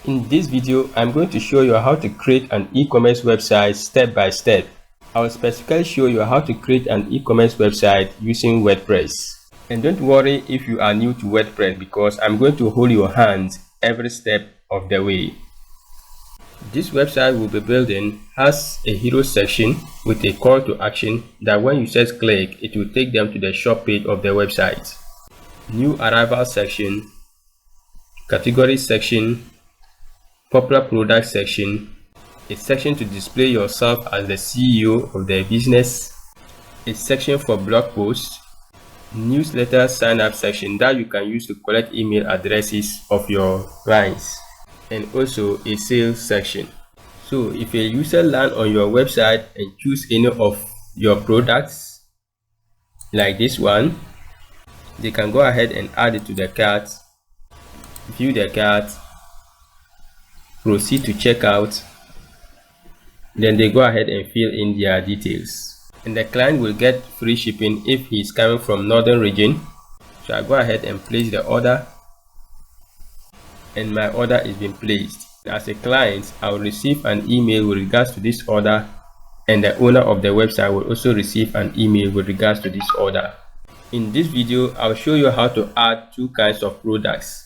In this video, I'm going to show you how to create an e-commerce website step by step. I will specifically show you how to create an e-commerce website using WordPress. And don't worry if you are new to WordPress, because I'm going to hold your hand every step of the way. This website we'll be building has a hero section with a call to action that when you just click, it will take them to the shop page of the website. New arrival section, category section, popular product section, a section to display yourself as the CEO of the business, a section for blog posts, newsletter sign up section that you can use to collect email addresses of your clients, and also a sales section. So if a user lands on your website and choose any of your products like this one, they can go ahead and add it to the cart, view the cart, proceed to checkout, then they go ahead and fill in their details, and the client will get free shipping if he's coming from northern region. So I go ahead and place the order, and my order is being placed. As a client, I will receive an email with regards to this order, and the owner of the website will also receive an email with regards to this order. In this video, I'll show you how to add two kinds of products.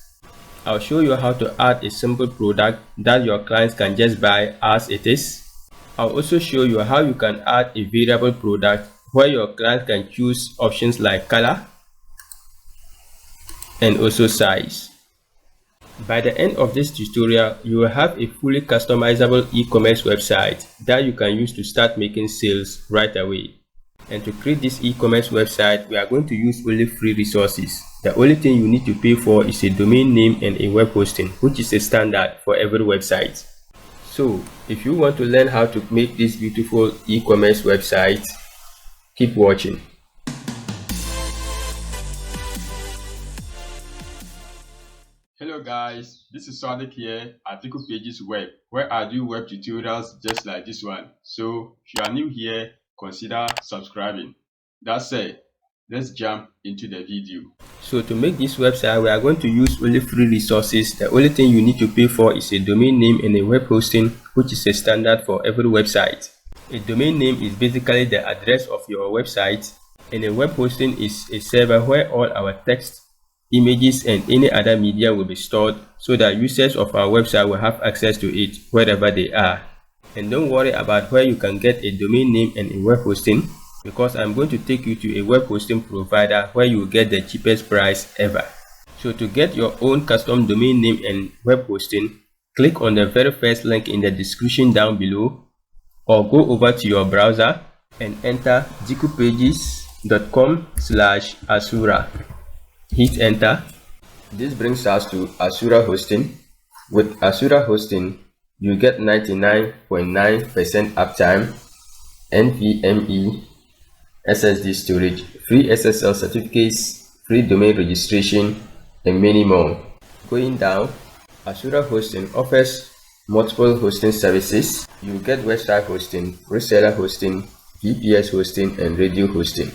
I'll show you how to add a simple product that your clients can just buy as it is. I'll also show you how you can add a variable product where your client can choose options like color and also size. By the end of this tutorial, you will have a fully customizable e-commerce website that you can use to start making sales right away. And to create this e-commerce website, we are going to use only free resources. The only thing you need to pay for is a domain name and a web hosting, which is a standard for every website. So if you want to learn how to make this beautiful e-commerce website, keep watching. Hello guys, this is Sonic here at Dikupages Web, where I do web tutorials just like this one. So if you are new here, consider subscribing. That said, let's jump into the video. So to make this website, we are going to use only free resources. The only thing you need to pay for is a domain name and a web hosting, which is a standard for every website. A domain name is basically the address of your website, and a web hosting is a server where all our text, images, and any other media will be stored, so that users of our website will have access to it wherever they are. And don't worry about where you can get a domain name and a web hosting, because I'm going to take you to a web hosting provider where you will get the cheapest price ever. So to get your own custom domain name and web hosting, click on the very first link in the description down below, or go over to your browser and enter dikupages.com/Asura. Hit enter. This brings us to Asura hosting. With Asura hosting, you get 99.9% uptime, NVMe, SSD storage, free SSL certificates, free domain registration, and many more. Going down, Asura hosting offers multiple hosting services. You get website hosting, reseller hosting, VPS hosting, and radio hosting.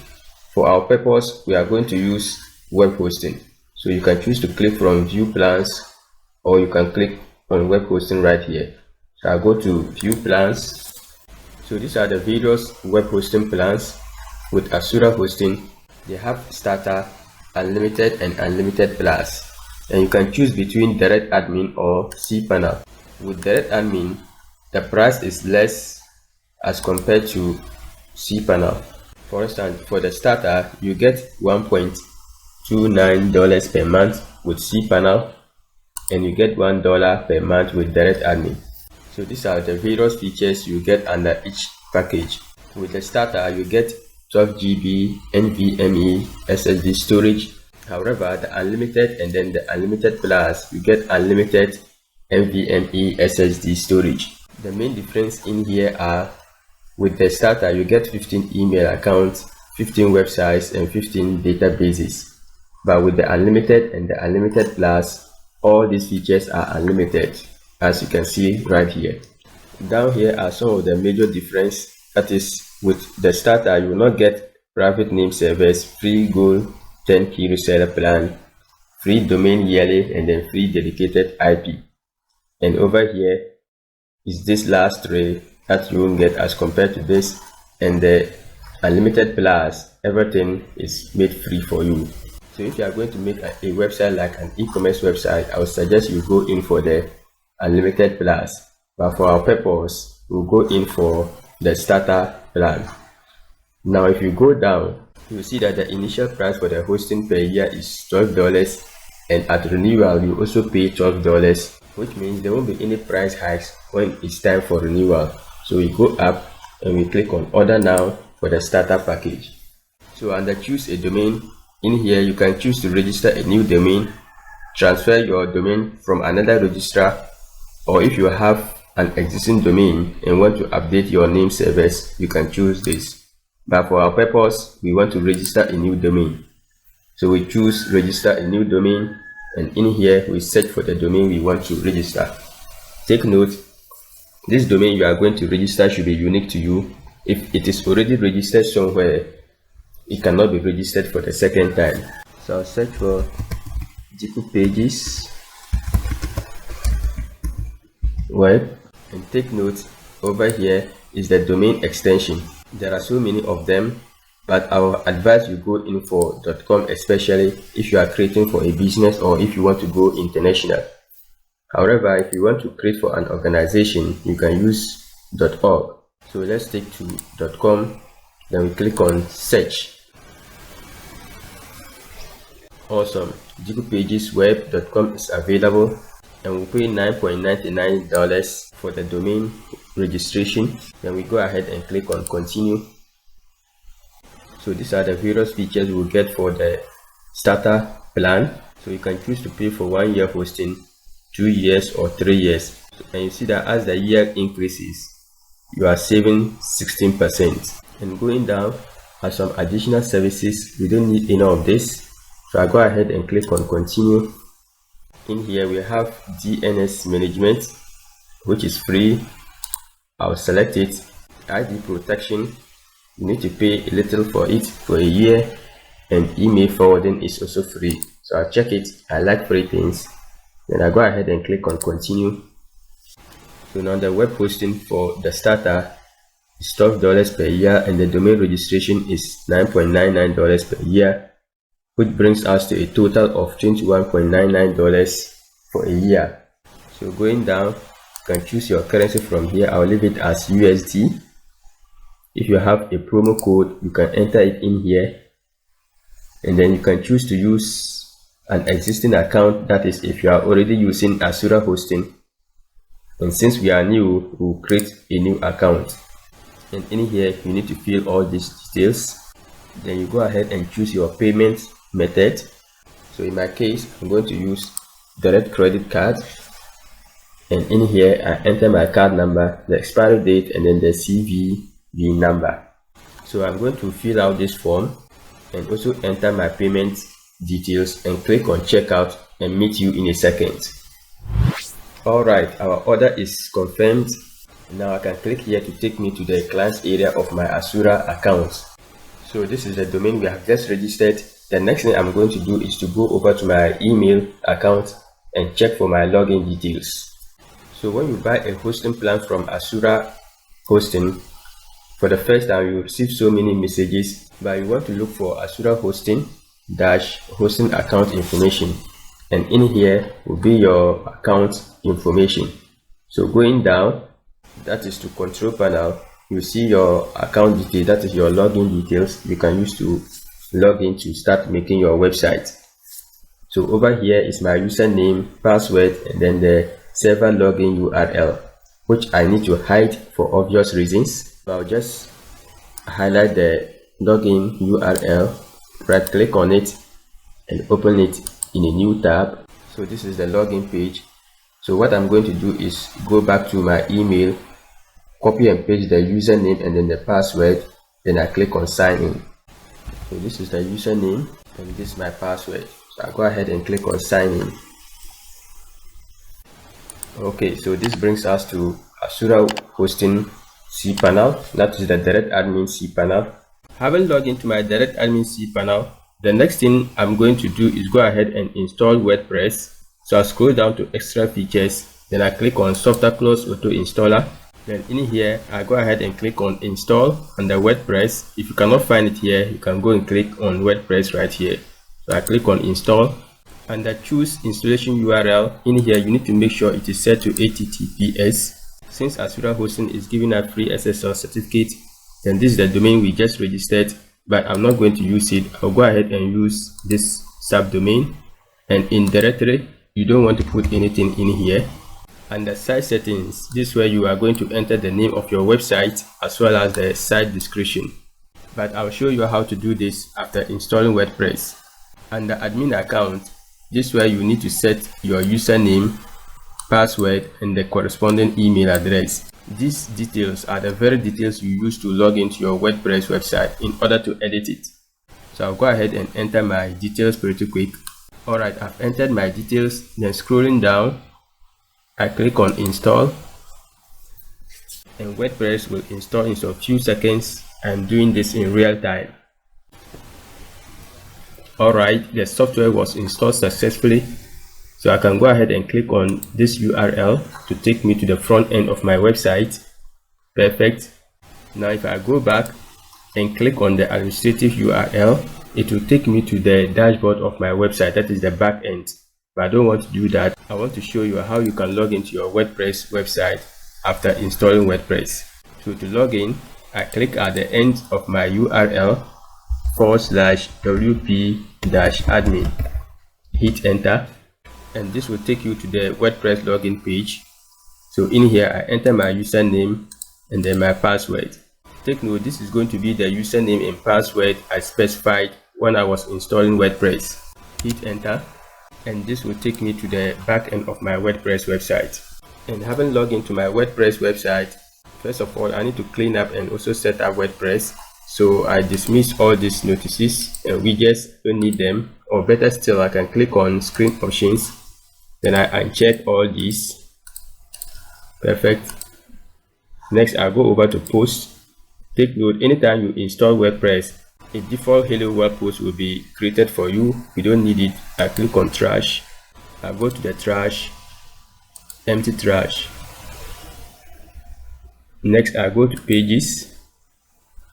For our purpose, we are going to use web hosting. So you can choose to click from view plans, or you can click on web hosting right here. So I'll go to view plans. So these are the various web hosting plans. With Asura hosting, they have starter, unlimited, and unlimited plus, and you can choose between direct admin or cPanel. With direct admin, the price is less as compared to cPanel. For instance, for the starter, you get $1.29 per month with cPanel, and you get $1 per month with direct admin. So these are the various features you get under each package. With the starter, you get 12 GB NVMe SSD storage. However, the unlimited and then the unlimited plus, you get unlimited NVMe SSD storage. The main difference in here are, with the starter, you get 15 email accounts, 15 websites, and 15 databases. But with the unlimited and the unlimited plus, all these features are unlimited, as you can see right here. Down here are some of the major difference. That is, with the starter, you will not get private name servers, free gold 10 key reseller plan, free domain yearly, and then free dedicated IP. and over here is this last three that you won't get as compared to this, and the unlimited plus, everything is made free for you. So if you are going to make a website like an e-commerce website, I would suggest you go in for the unlimited plus, but for our purpose we'll go in for the starter plan. Now if you go down, you'll see that the initial price for the hosting per year is $12, and at renewal you also pay $12, which means there won't be any price hikes when it's time for renewal. So we go up and we click on order now for the starter package. So under choose a domain, in here you can choose to register a new domain, transfer your domain from another registrar, or if you have an existing domain and want to update your name service, you can choose this. But for our purpose, we want to register a new domain. So we choose register a new domain, and in here we search for the domain we want to register. Take note, this domain you are going to register should be unique to you. If it is already registered somewhere, it cannot be registered for the second time. So I'll search for Dikupages web, and take note, over here is the domain extension. There are so many of them, but I will advise you go in for .com, especially if you are creating for a business or if you want to go international. However, if you want to create for an organization, you can use .org. So let's take to .com, then we click on search. Awesome, dikupagesweb.com is available, and we pay $9.99 for the domain registration. Then we go ahead and click on continue. So these are the various features we'll get for the starter plan. So you can choose to pay for 1 year hosting, 2 years, or 3 years. And you see that as the year increases, you are saving 16%. And going down are some additional services. We don't need any of this, so I go ahead and click on continue. In here we have DNS management, which is free. I'll select it. ID protection, you need to pay a little for it for a year, and email forwarding is also free, so I'll check it. I like free things. Then I go ahead and click on continue. So now the web hosting for the starter is $12 per year, and the domain registration is $9.99 per year, which brings us to a total of $21.99 for a year. So going down, you can choose your currency from here. I'll leave it as USD. If you have a promo code, you can enter it in here, and then you can choose to use an existing account. That is, if you are already using Asura hosting, and since we are new, we'll create a new account. And in here you need to fill all these details. Then you go ahead and choose your payment method. So in my case, I'm going to use direct credit card, and in here I enter my card number, the expiry date, and then the CVV number. So I'm going to fill out this form and also enter my payment details and click on checkout, and meet you in a second. Alright, our order is confirmed. Now I can click here to take me to the client's area of my Asura account. So this is the domain we have just registered. The next thing I'm going to do is to go over to my email account and check for my login details. So when you buy a hosting plan from Asura hosting, for the first time you receive so many messages, but you want to look for Asura hosting hosting account information, and in here will be your account information. So going down, that is to control panel, you see your account details, that is your login details you can use to log in to start making your website. So over here is my username, password, and then the server login URL, which I need to hide for obvious reasons. So I'll just highlight the login URL, right click on it, and open it in a new tab. So this is the login page. So what I'm going to do is go back to my email, copy and paste the username and then the password, then I click on sign in. So this is the username and this is my password. So I'll go ahead and click on sign in. Okay, so this brings us to Asura hosting cPanel, that is the direct admin cPanel. Having logged into my direct admin cPanel, the next thing I'm going to do is go ahead and install WordPress. So I'll scroll down to extra features, Then I click on software close auto installer. Then in here I go ahead and click on install under WordPress. If you cannot find it here, you can go and click on WordPress right here. So I click on install. Under choose installation URL, in here you need to make sure it is set to HTTPS. Since Asura Hosting is giving a free SSL certificate, then this is the domain we just registered, but I'm not going to use it. I'll go ahead and use this subdomain. And in directory, you don't want to put anything in here. Under site settings, this is where you are going to enter the name of your website as well as the site description. But I'll show you how to do this after installing WordPress. Under admin account, this is where you need to set your username, password, and the corresponding email address. These details are the very details you use to log into your WordPress website in order to edit it. So I'll go ahead and enter my details pretty quick. Alright, I've entered my details. Then scrolling down, I click on install, and WordPress will install in a few seconds. I'm doing this in real time. Alright, the software was installed successfully. So I can go ahead and click on this URL to take me to the front end of my website. Perfect. Now if I go back and click on the administrative URL, it will take me to the dashboard of my website, that is the back end. But I don't want to do that. I want to show you how you can log into your WordPress website after installing WordPress. So to log in, I click at the end of my URL /wp-admin. Hit enter, and this will take you to the WordPress login page. So in here I enter my username and then my password. Take note, this is going to be the username and password I specified when I was installing WordPress. Hit enter, and this will take me to the back end of my WordPress website. And having logged into my WordPress website, first of all I need to clean up and also set up WordPress. So I dismiss all these notices and widgets, don't need them. Or better still, I can click on screen options, then I uncheck all these. Perfect. Next I'll go over to post. Take note, anytime you install WordPress, a default hello world post will be created for you. You don't need it. I click on trash. I go to the trash, empty trash. Next I go to pages.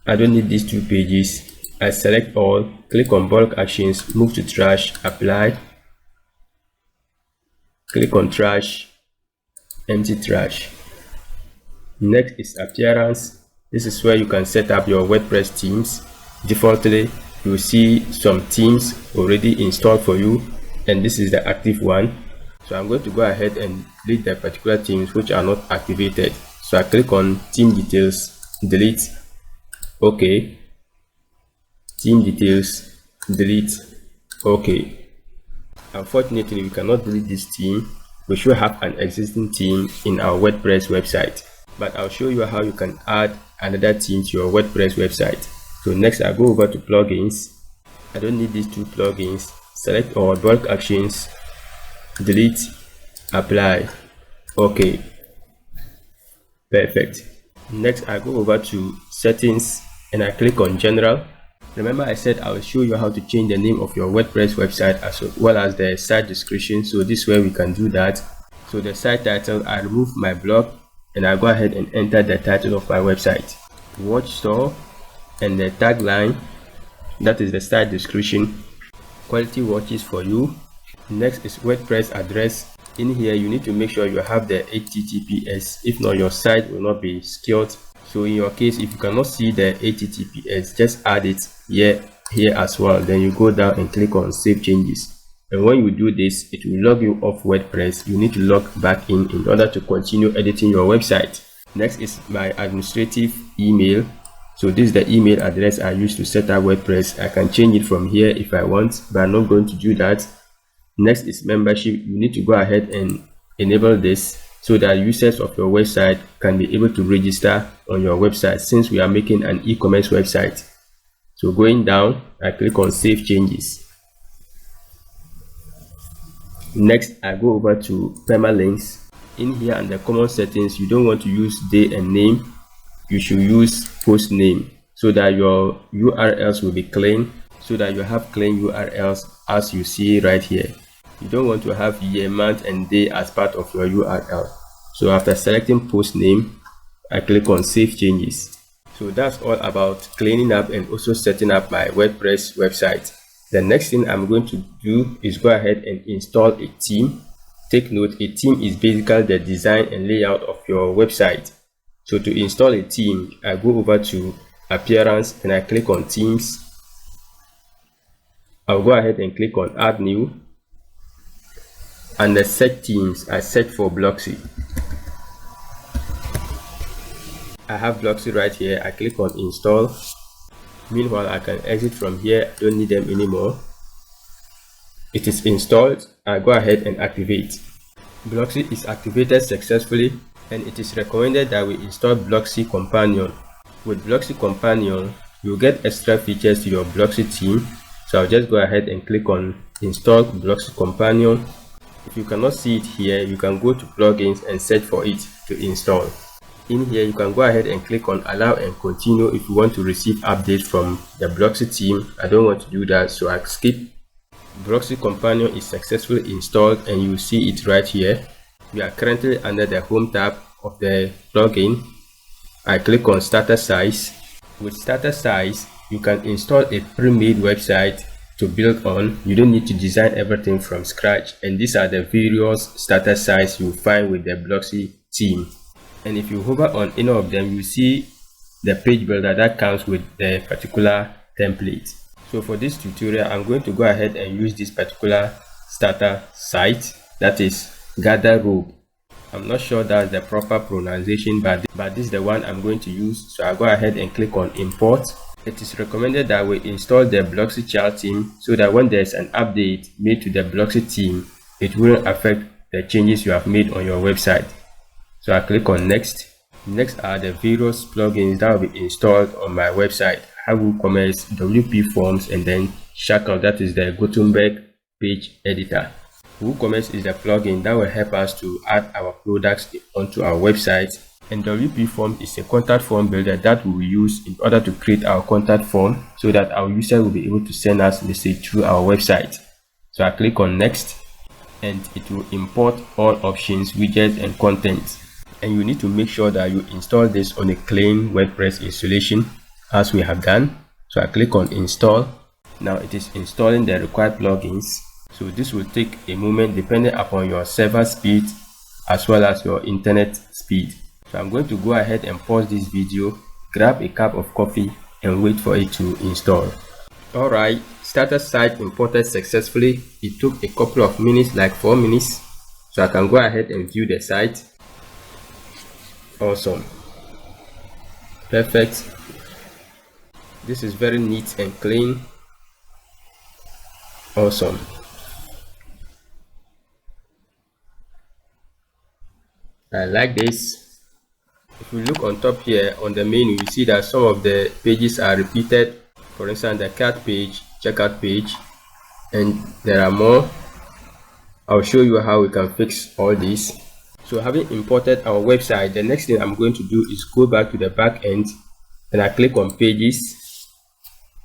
I don't need these 2 pages. I select all, click on bulk actions, move to trash, apply, click on trash, empty trash. Next is appearance. This is where you can set up your WordPress themes. Defaultly, you will see some themes already installed for you, and this is the active one. So I'm going to go ahead and delete the particular themes which are not activated. So I click on theme details, delete, OK. Theme details, delete, OK. Unfortunately, we cannot delete this theme. We should have an existing theme in our WordPress website, but I'll show you how you can add another theme to your WordPress website. So next I go over to plugins. I don't need these 2 plugins. Select all, bulk actions, delete, apply, OK. Perfect. Next I go over to settings and I click on general. Remember I said I will show you how to change the name of your WordPress website as well as the site description. So this way we can do that. So the site title, I remove my blog and I go ahead and enter the title of my website, watch store, and the tagline, that is the site description, quality watches for you. Next is WordPress address. In here you need to make sure you have the HTTPS, if not your site will not be secured. So in your case, if you cannot see the HTTPS, just add it here as well. Then you go down and click on save changes, and when you do this, it will log you off WordPress. You need to log back in order to continue editing your website. Next is my administrative email. So this is the email address I use to set up WordPress. I can change it from here if I want, but I'm not going to do that. Next is membership. You need to go ahead and enable this so that users of your website can be able to register on your website, since we are making an e-commerce website. So going down, I click on save changes. Next I go over to permalinks. In here under common settings, you don't want to use day and name. You should use post name so that your URLs will be clean, so that you have clean URLs as you see right here. You don't want to have year, month and day as part of your URL. So after selecting post name, I click on save changes. So that's all about cleaning up and also setting up my WordPress website. The next thing I'm going to do is go ahead and install a theme. Take note, a theme is basically the design and layout of your website. So to install a theme, I go over to appearance and I click on themes. I'll go ahead and click on add new. And the set themes, I set for Blocksy. I have Blocksy right here. I click on install. Meanwhile, I can exit from here. I don't need them anymore. It is installed. I go ahead and activate. Blocksy is activated successfully, and it is recommended that we install Blocksy Companion. With Blocksy Companion, you'll get extra features to your Blocksy theme. So I'll just go ahead and click on install Blocksy Companion. If you cannot see it here, you can go to plugins and search for it to install. In here, you can go ahead and click on allow and continue if you want to receive updates from the Blocksy theme. I don't want to do that, so I skip. Blocksy Companion is successfully installed and you see it right here. We are currently under the home tab of the plugin. I click on starter size. With starter size, you can install a pre-made website to build on. You don't need to design everything from scratch, and these are the various starter size you'll find with the Blocksy theme. And if you hover on any of them, you see the page builder that comes with the particular template. So for this tutorial, I'm going to go ahead and use this particular starter site, that is Garderobe. I'm not sure that's the proper pronunciation, but this is the one I'm going to use. So I'll go ahead and click on import. It is recommended that we install the Blocksy child theme so that when there's an update made to the Blocksy theme, it won't affect the changes you have made on your website. So I click on next. Next are the various plugins that will be installed on my website. Up WooCommerce, WP Forms, and then Shackle, that is the Gutenberg page editor. WooCommerce is the plugin that will help us to add our products onto our website, and WP Form is a contact form builder that we will use in order to create our contact form so that our user will be able to send us message through our website. So I click on next, and it will import all options, widgets, and content. And you need to make sure that you install this on a clean WordPress installation as we have done. So I click on install. Now it is installing the required plugins. So this will take a moment depending upon your server speed as well as your internet speed. So I'm going to go ahead and pause this video, grab a cup of coffee and wait for it to install. Alright, starter site imported successfully. It took a couple of minutes, like 4 minutes. So I can go ahead and view the site. Awesome. Perfect. This is very neat and clean. Awesome. I like this. If you look on top here on the menu, you see that some of the pages are repeated. For instance, the cart page, checkout page, and there are more. I'll show you how we can fix all these. So having imported our website, the next thing I'm going to do is go back to the back end and I click on pages.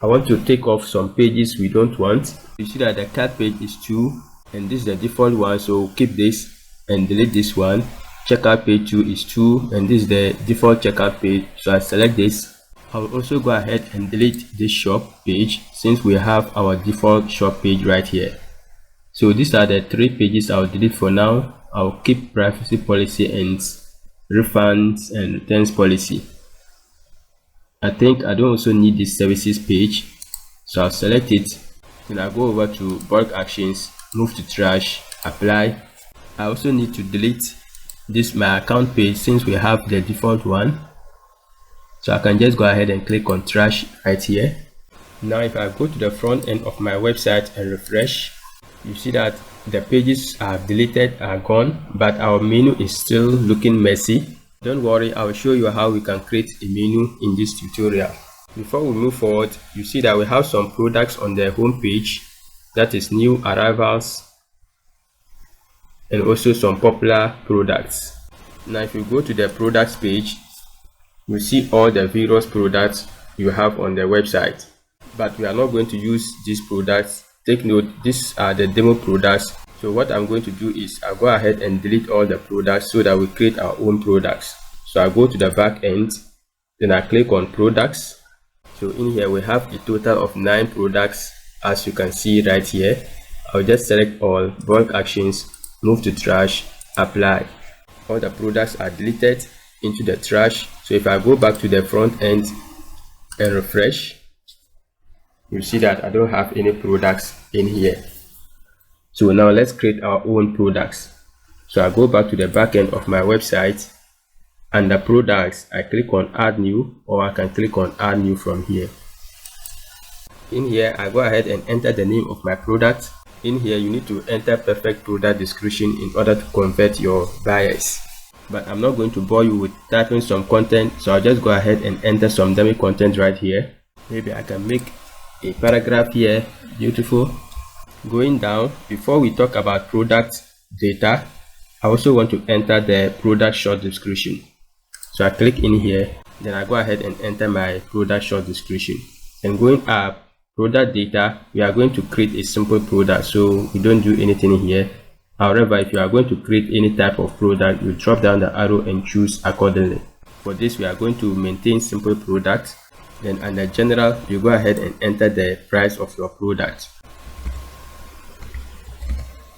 I want to take off some pages we don't want. You see that the cart page is 2 and this is the default one, so keep this and delete this one. Checkout page 2 is 2 and this is the default checkout page, so I select this. I'll also go ahead and delete this shop page since we have our default shop page right here. So these are the 3 pages I'll delete for now. I'll keep privacy policy and refunds and returns policy. I think I don't also need this services page, so I'll select it. Then I'll go over to bulk actions, move to trash, apply. I also need to delete this my account page since we have the default one, so I can just go ahead and click on trash right here. Now if I go to the front end of my website and refresh, you see that the pages are deleted, are gone, but our menu is still looking messy. Don't worry, I will show you how we can create a menu in this tutorial. Before we move forward, you see that we have some products on the home page, that is new arrivals and also some popular products. Now if you go to the products page, you see all the various products you have on the website, but we are not going to use these products. Take note, these are the demo products. So what I'm going to do is I'll go ahead and delete all the products so that we create our own products. So I go to the back end, then I click on products. So in here we have a total of 9 products, as you can see right here. I'll just select all, bulk actions, move to trash, apply. All the products are deleted into the trash. So if I go back to the front end and refresh, you see that I don't have any products in here. So now let's create our own products. So I go back to the back end of my website, and the products, I click on add new, or I can click on add new from here. In here I go ahead and enter the name of my product. In here you need to enter perfect product description in order to convert your buyers, but I'm not going to bore you with typing some content, so I'll just go ahead and enter some dummy content right here. Maybe I can make a paragraph here. Beautiful. Going down, before we talk about product data, I also want to enter the product short description. So I click in here, then I go ahead and enter my product short description. And going up, product data, we are going to create a simple product, so we don't do anything here. However, if you are going to create any type of product, you drop down the arrow and choose accordingly. For this, we are going to maintain simple product. Then under general, you go ahead and enter the price of your product.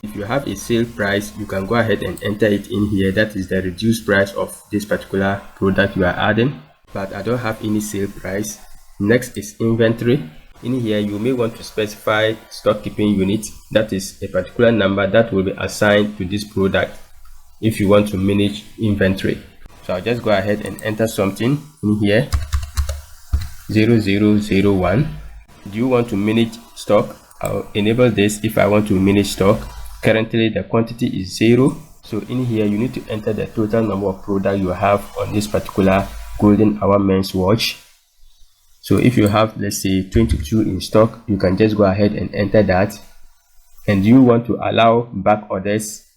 If you have a sale price, you can go ahead and enter it in here. That is the reduced price of this particular product you are adding, but I don't have any sale price. Next is inventory. In here you may want to specify stock keeping unit. That is a particular number that will be assigned to this product if you want to manage inventory. So I'll just go ahead and enter something in here. 0001. Do you want to manage stock? I'll enable this if I want to manage stock. Currently the quantity is 0, so in here you need to enter the total number of products you have on this particular golden hour men's watch. So if you have, let's say, 22 in stock, you can just go ahead and enter that. And do you want to allow back orders?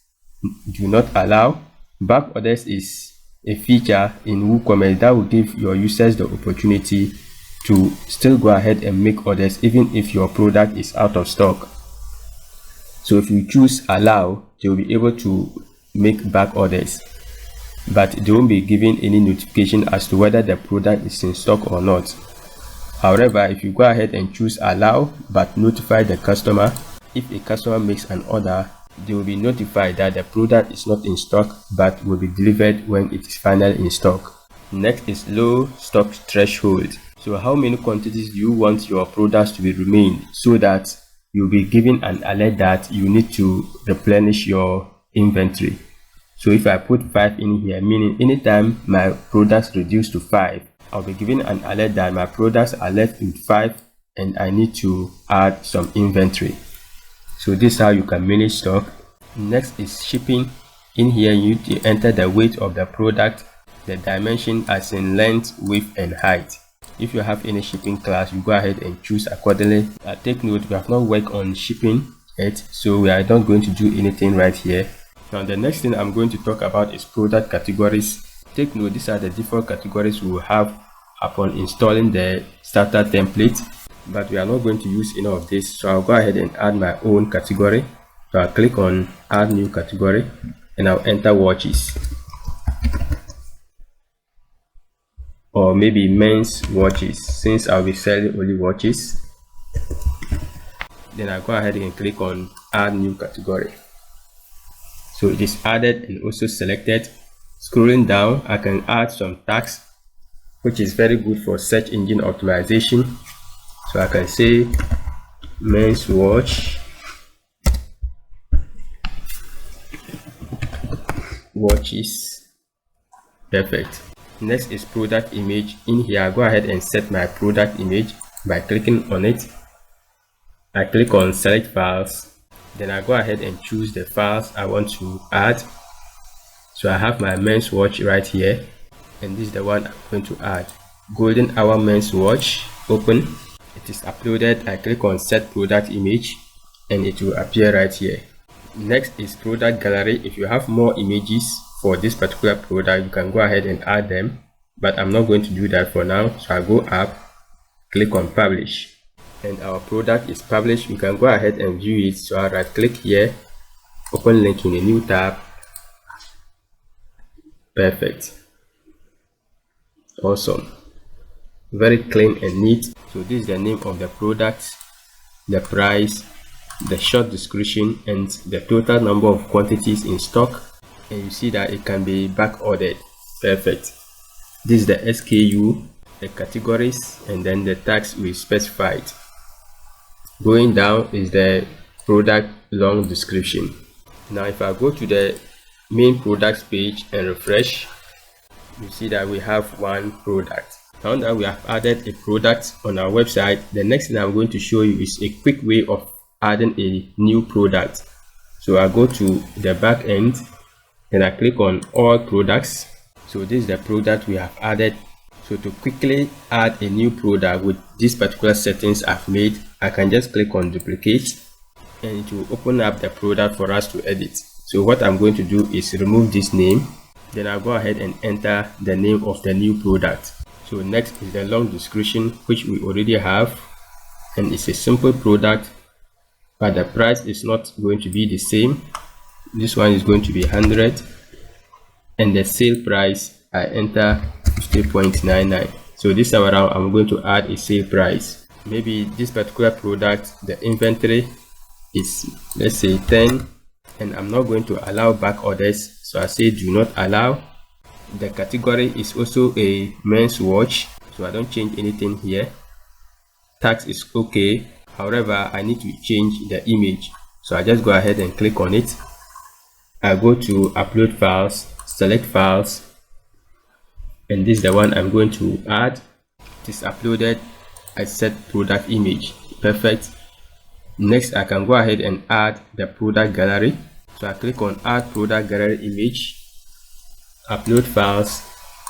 Do not allow. Back orders is a feature in WooCommerce that will give your users the opportunity to still go ahead and make orders even if your product is out of stock. So if you choose allow, they will be able to make back orders, but they won't be given any notification as to whether the product is in stock or not. However, if you go ahead and choose allow but notify the customer, if a customer makes an order, they will be notified that the product is not in stock but will be delivered when it is finally in stock. Next is low stock threshold. So how many quantities do you want your products to be remained, so that you'll be given an alert that you need to replenish your inventory. So if I put 5 in here, meaning anytime my products reduce to 5, I'll be given an alert that my products are left with 5 and I need to add some inventory. So this is how you can manage stock. Next is shipping. In here you need to enter the weight of the product, the dimension as in length, width and height. If you have any shipping class, you go ahead and choose accordingly. Take note, we have not worked on shipping yet, so we are not going to do anything right here. Now the next thing I'm going to talk about is product categories. Take note, these are the default categories we will have upon installing the starter template, but we are not going to use any of this, so I'll go ahead and add my own category. So I'll click on add new category and I'll enter watches, or maybe men's watches, since I'll be selling only watches. Then I'll go ahead and click on add new category. So it is added and also selected. Scrolling down, I can add some tags, which is very good for search engine optimization. So I can say men's watch, watches. Perfect. Next is product image. In here I go ahead and set my product image by clicking on it. I click on select files, then I go ahead and choose the files I want to add. So I have my men's watch right here, and this is the one I'm going to add. Golden hour men's watch. Open. It is uploaded. I click on set product image and it will appear right here. Next is product gallery. If you have more images for this particular product, you can go ahead and add them, but I'm not going to do that for now. So I go up, click on publish, and our product is published. You can go ahead and view it. So I right click here open link in a new tab. Perfect. Awesome. Very clean and neat. So this is the name of the product, the price, the short description, and the total number of quantities in stock. And you see that it can be back ordered. Perfect. This is the SKU, the categories, and then the tags we specified. Going down is the product long description. Now if I go to the main products page and refresh, you see that we have one product. Now that we have added a product on our website, the next thing I'm going to show you is a quick way of adding a new product. So I go to the back end and I click on all products. So this is the product we have added. So to quickly add a new product with these particular settings I've made, I can just click on duplicate and it will open up the product for us to edit. So what I'm going to do is remove this name, then I'll go ahead and enter the name of the new product. So next is the long description, which we already have, and it's a simple product, but the price is not going to be the same. This one is going to be 100, and the sale price I enter 50.99. So this time around I'm going to add a sale price. Maybe this particular product, the inventory is, let's say 10, and I'm not going to allow back orders, so I say do not allow. The category is also a men's watch, so I don't change anything here. Tax is okay, however I need to change the image, so I just go ahead and click on it. I go to upload files, select files, and this is the one I'm going to add. It is uploaded. I set product image. Perfect. Next I can go ahead and add the product gallery, so I click on add product gallery image, upload files,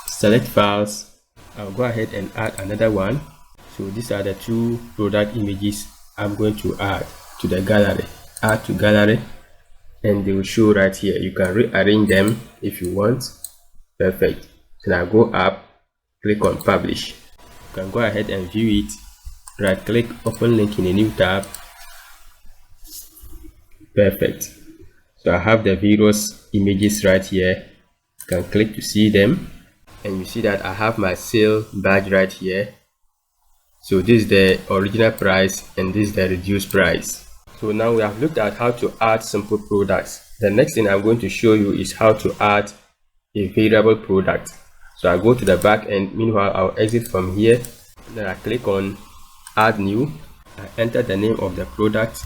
select files. I'll go ahead and add another one. So these are the two product images I'm going to add to the gallery. Add to gallery, and they will show right here. You can rearrange them if you want. Perfect. Then I go up, click on publish. You can go ahead and view it. Right click, open link in a new tab. Perfect. So I have the various images right here. You can click to see them, and you see that I have my sale badge right here. So this is the original price and this is the reduced price. So now we have looked at how to add simple products. The next thing I'm going to show you is how to add a variable product. So I go to the back end. Meanwhile, I'll exit from here. Then I click on add new. I enter the name of the product.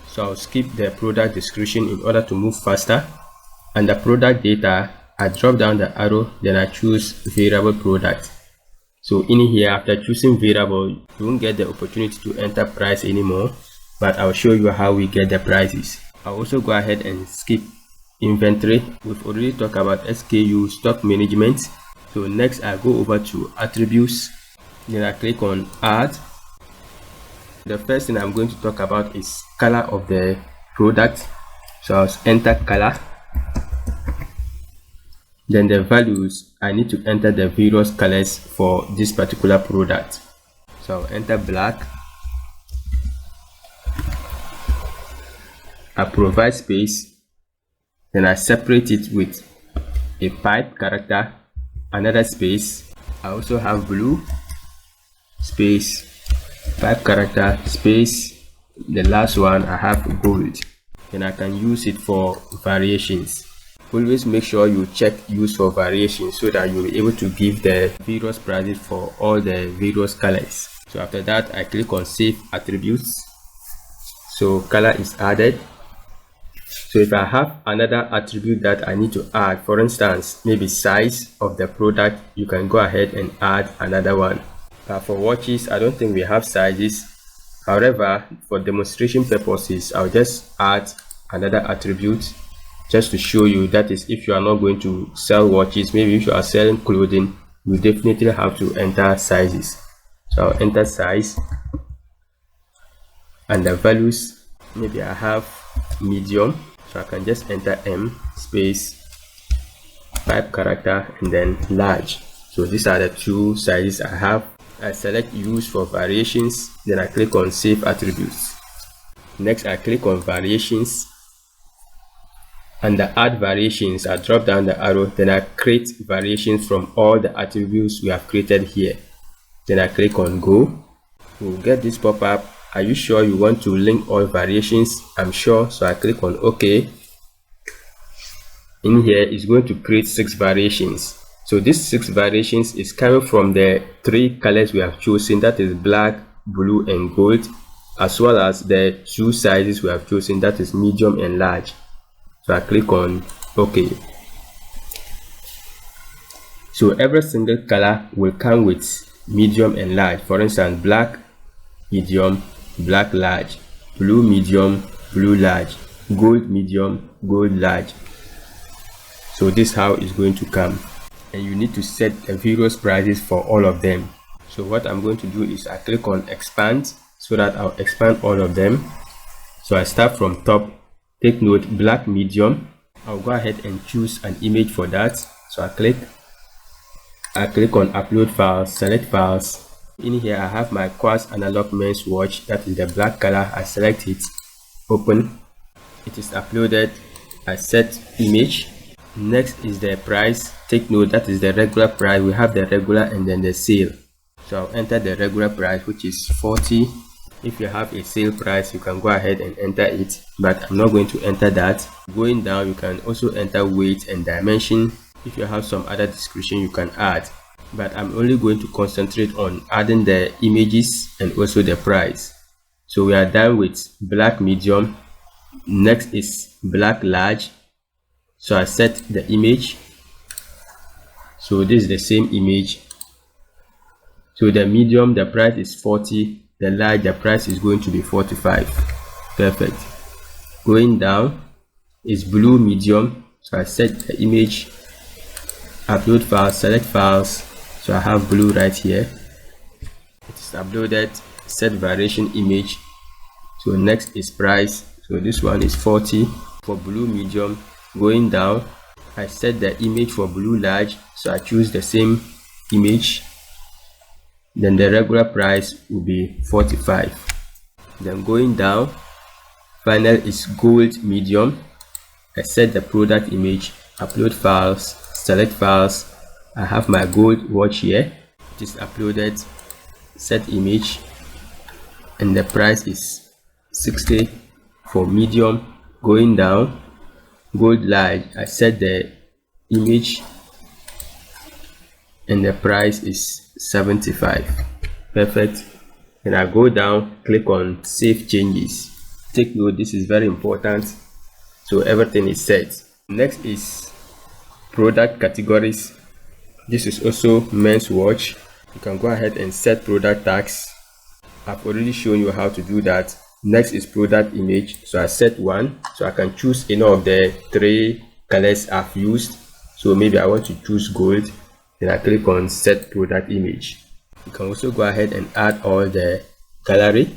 So I'll skip the product description in order to move faster. And the product data, I drop down the arrow, then I choose variable product. So in here, after choosing variable, you won't get the opportunity to enter price anymore, but I'll show you how we get the prices. I'll also go ahead and skip inventory. We've already talked about SKU, stock management. So next I go over to attributes, then I click on add. The first thing I'm going to talk about is color of the product. So I'll enter color. Then the values, I need to enter the various colors for this particular product. So I'll enter black. I provide space, then I separate it with a pipe character, another space. I also have blue, space, pipe character, space. The last one I have gold, and I can use it for variations. Always make sure you check use for variation so that you'll be able to give the various prices for all the various colors. So after that, I click on save attributes. So color is added. So if I have another attribute that I need to add, for instance, maybe size of the product, you can go ahead and add another one. For watches, I don't think we have sizes. However, for demonstration purposes, I'll just add another attribute just to show you. That is, if you are not going to sell watches, maybe if you are selling clothing, you definitely have to enter sizes. So I'll enter size, and the values, maybe I have medium, so I can just enter M, space, pipe character, and then large. So these are the two sizes I have. I select use for variations, then I click on save attributes. Next I click on variations. Under add variations, I drop down the arrow, then I create variations from all the attributes we have created here. Then I click on go. We'll get this pop-up. Are you sure you want to link all variations? I'm sure, so I click on OK. In here is going to create 6 variations. So these 6 variations is coming from the 3 colors we have chosen, that is black, blue and gold, as well as the 2 sizes we have chosen, that is medium and large. So I click on OK. So every single color will come with medium and large. For instance, black medium, black large, blue medium, blue large, gold medium, gold large. So this is how it's going to come, and you need to set the various prices for all of them. So what I'm going to do is I click on expand, so that I'll expand all of them. So I start from top. Take note, black medium. I'll go ahead and choose an image for that. So I click on upload files, select files. In here I have my quartz analog men's watch, that is the black color. I select it, open. It is uploaded. I set image. Next is the price. Take note, that is the regular price. We have the regular and then the sale. So I'll enter the regular price, which is 40. If you have a sale price, you can go ahead and enter it, but I'm not going to enter that. Going down, you can also enter weight and dimension. If you have some other description, you can add, but I'm only going to concentrate on adding the images and also the price. So we are done with black medium. Next is black large. So I set the image. So this is the same image. So the medium, the price is 40. The large, the price is going to be 45. Perfect. Going down is blue medium. So I set the image, upload files, select files. So I have blue right here. It is uploaded. Set variation image. So next is price. So this one is 40 for blue medium. Going down, I set the image for blue large, so I choose the same image. Then the regular price will be 45. Then going down, final is gold medium. I set the product image, upload files, select files. I have my gold watch here. It is uploaded. Set image, and the price is 60 for medium. Going down, gold large, I set the image and the price is 75. Perfect. And I go down, click on save changes. Take note, this is very important. So everything is set. Next is product categories. This is also men's watch. You can go ahead and set product tags. I've already shown you how to do that. Next is product image. So I set one, so I can choose any of the 3 colors I've used. So maybe I want to choose gold. Then I click on set product image. You can also go ahead and add all the gallery.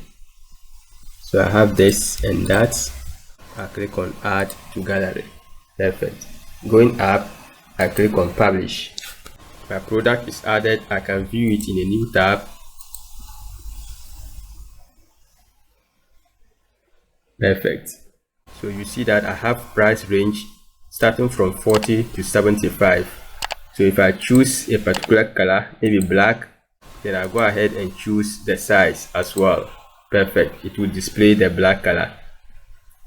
So I have this and that. I click on add to gallery. Perfect. Going up, I click on publish. My product is added. I can view it in a new tab. Perfect. So you see that I have price range starting from 40 to 75. So if I choose a particular color, maybe black, then I go ahead and choose the size as well. Perfect. It will display the black color.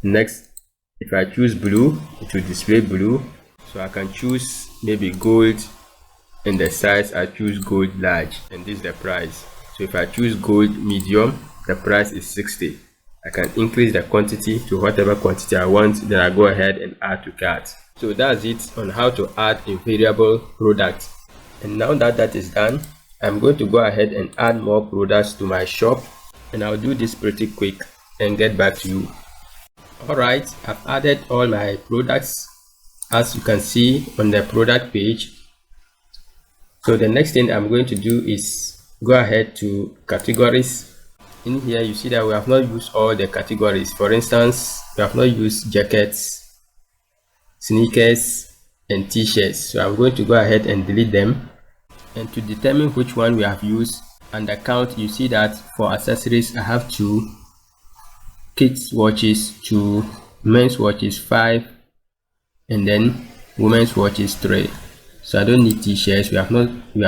Next, if I choose blue, it will display blue. So I can choose maybe gold, and the size I choose gold large, and this is the price. So if I choose gold medium, the price is 60. I can increase the quantity to whatever quantity I want, then I go ahead and add to cart. So that's it on how to add a variable product. And now that that is done, I'm going to go ahead and add more products to my shop, and I'll do this pretty quick and get back to you. Alright, I've added all my products as you can see on the product page. So the next thing I'm going to do is go ahead to categories. In here you see that we have not used all the categories. For instance, we have not used jackets, sneakers and t-shirts. So I'm going to go ahead and delete them. And to determine which one we have used, under count you see that for accessories I have 2, kids watches 2, men's watches 5, and then women's watch is 3. So I don't need t-shirts. We are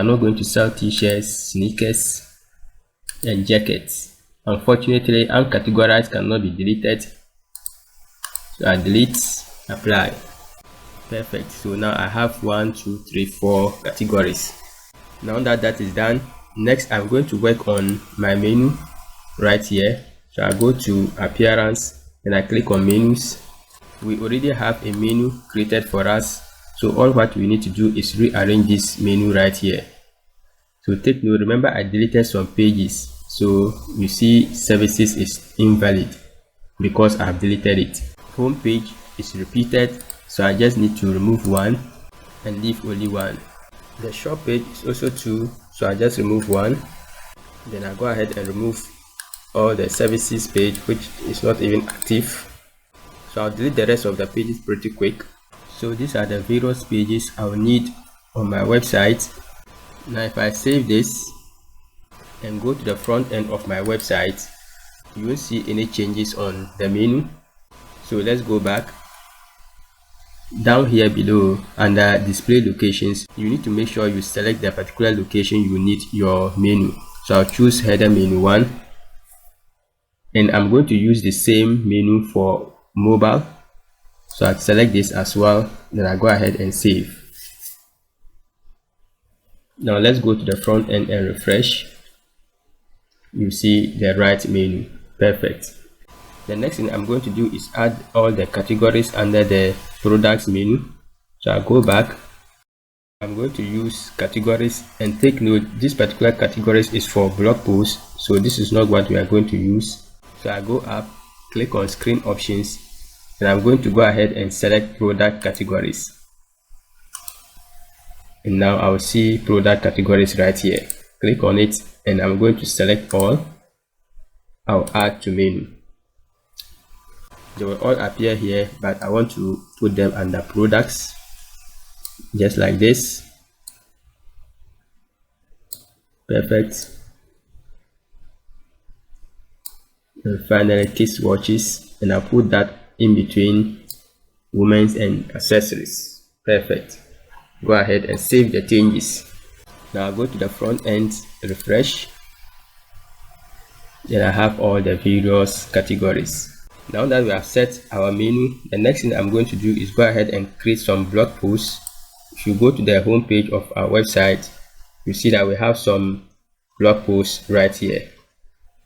not going to sell t-shirts, sneakers, and jackets. Unfortunately, uncategorized cannot be deleted. So I delete, apply. Perfect. So now I have 1, 2, 3, 4 categories. Now that is done, next I'm going to work on my menu right here. So I go to appearance and I click on menus. We already have a menu created for us, so all what we need to do is rearrange this menu right here. So take note, remember I deleted some pages, so you see services is invalid because I've deleted it. Home page is repeated, so I just need to remove one and leave only one. The shop page is also 2, so I just remove one. Then I go ahead and remove all the services page, which is not even active. So I'll delete the rest of the pages pretty quick. So these are the various pages I'll need on my website. Now if I save this and go to the front end of my website, you won't see any changes on the menu. So let's go back. Down here below under display locations, you need to make sure you select the particular location you need your menu. So I'll choose header menu 1, and I'm going to use the same menu for mobile. So I'll select this as well, then I go ahead and save. Now let's go to the front end and refresh. You see the right menu. Perfect. The next thing I'm going to do is add all the categories under the products menu. So I'll go back. I'm going to use categories, and take note, this particular categories is for blog posts, so this is not what we are going to use. So I go up, click on screen options, and I'm going to go ahead and select product categories. And now I'll see product categories right here. Click on it, and I'm going to select all. I'll add to menu. They will all appear here, but I want to put them under products, just like this. Perfect. And finally kids watches, and I'll put that in between women's and accessories. Perfect. Go ahead and save the changes. Now I'll go to the front end, refresh. Then I have all the various categories. Now that we have set our menu, the next thing I'm going to do is go ahead and create some blog posts. If you go to the home page of our website, you see that we have some blog posts right here.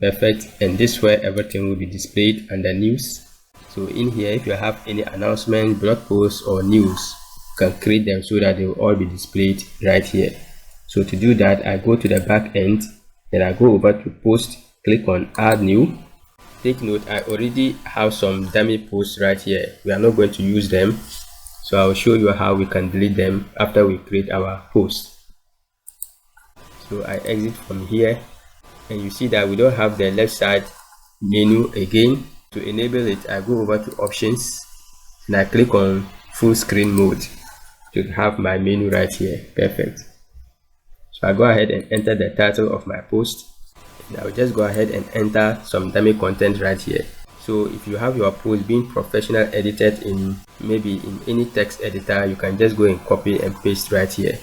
Perfect. And this is where everything will be displayed under news. So in here, if you have any announcement, blog posts or news, you can create them so that they will all be displayed right here. So to do that, I go to the back end, then I go over to post, click on add new. Take note, I already have some dummy posts right here. We are not going to use them, so I'll show you how we can delete them after we create our post. So I exit from here, and you see that we don't have the left side menu again. To enable it, I go over to options, and I click on full screen mode to have my menu right here. Perfect. So I go ahead and enter the title of my post. I'll just go ahead and enter some dummy content right here. So if you have your post being professional edited in maybe in any text editor, you can just go and copy and paste right here.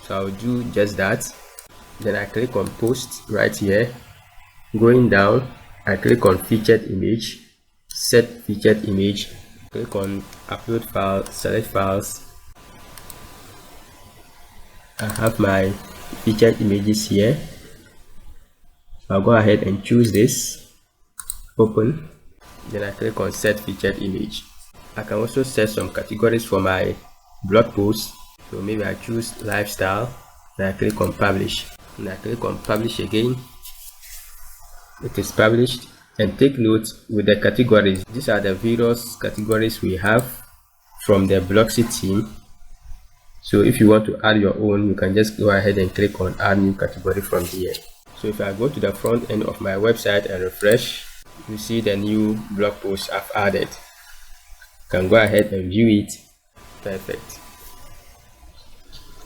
So I'll do just that. Then I click on post right here. Going down, I click on featured image, set featured image, click on upload file, select files. I have my featured images here. I'll go ahead and choose this, open, then I click on set featured image. I can also set some categories for my blog post. So maybe I choose lifestyle, then I click on publish, and I click on publish again. It is published. And take note with the categories, these are the various categories we have from the Blocksy team. So if you want to add your own, you can just go ahead and click on add new category from here. So if I go to the front end of my website and refresh, you see the new blog post I've added. You can go ahead and view it. Perfect.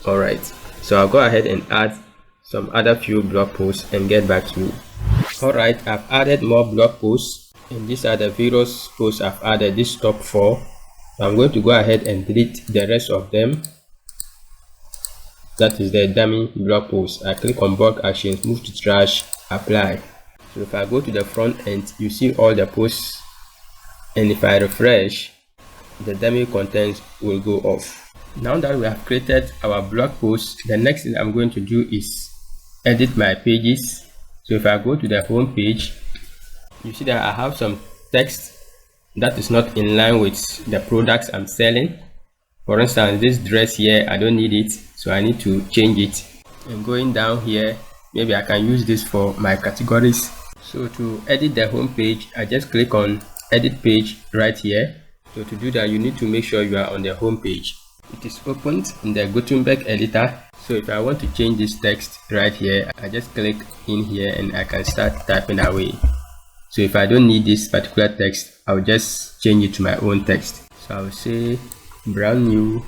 Alright, so I'll go ahead and add some other few blog posts and get back to you. Alright, I've added more blog posts, and these are the various posts I've added, this top 4. I'm going to go ahead and delete the rest of them. That is the dummy blog post. I click on bulk actions, move to trash, apply. So if I go to the front end, you see all the posts, and if I refresh, the dummy contents will go off. Now that we have created our blog post, the next thing I'm going to do is edit my pages. So if I go to the home page, you see that I have some text that is not in line with the products I'm selling. For instance, this dress here, I don't need it, so I need to change it. And going down here, maybe I can use this for my categories. So to edit the home page, I just click on edit page right here. So to do that, you need to make sure you are on the home page. It is opened in the Gutenberg editor. So if I want to change this text right here, I just click in here and I can start typing away. So if I don't need this particular text, I'll just change it to my own text. So I'll say brand new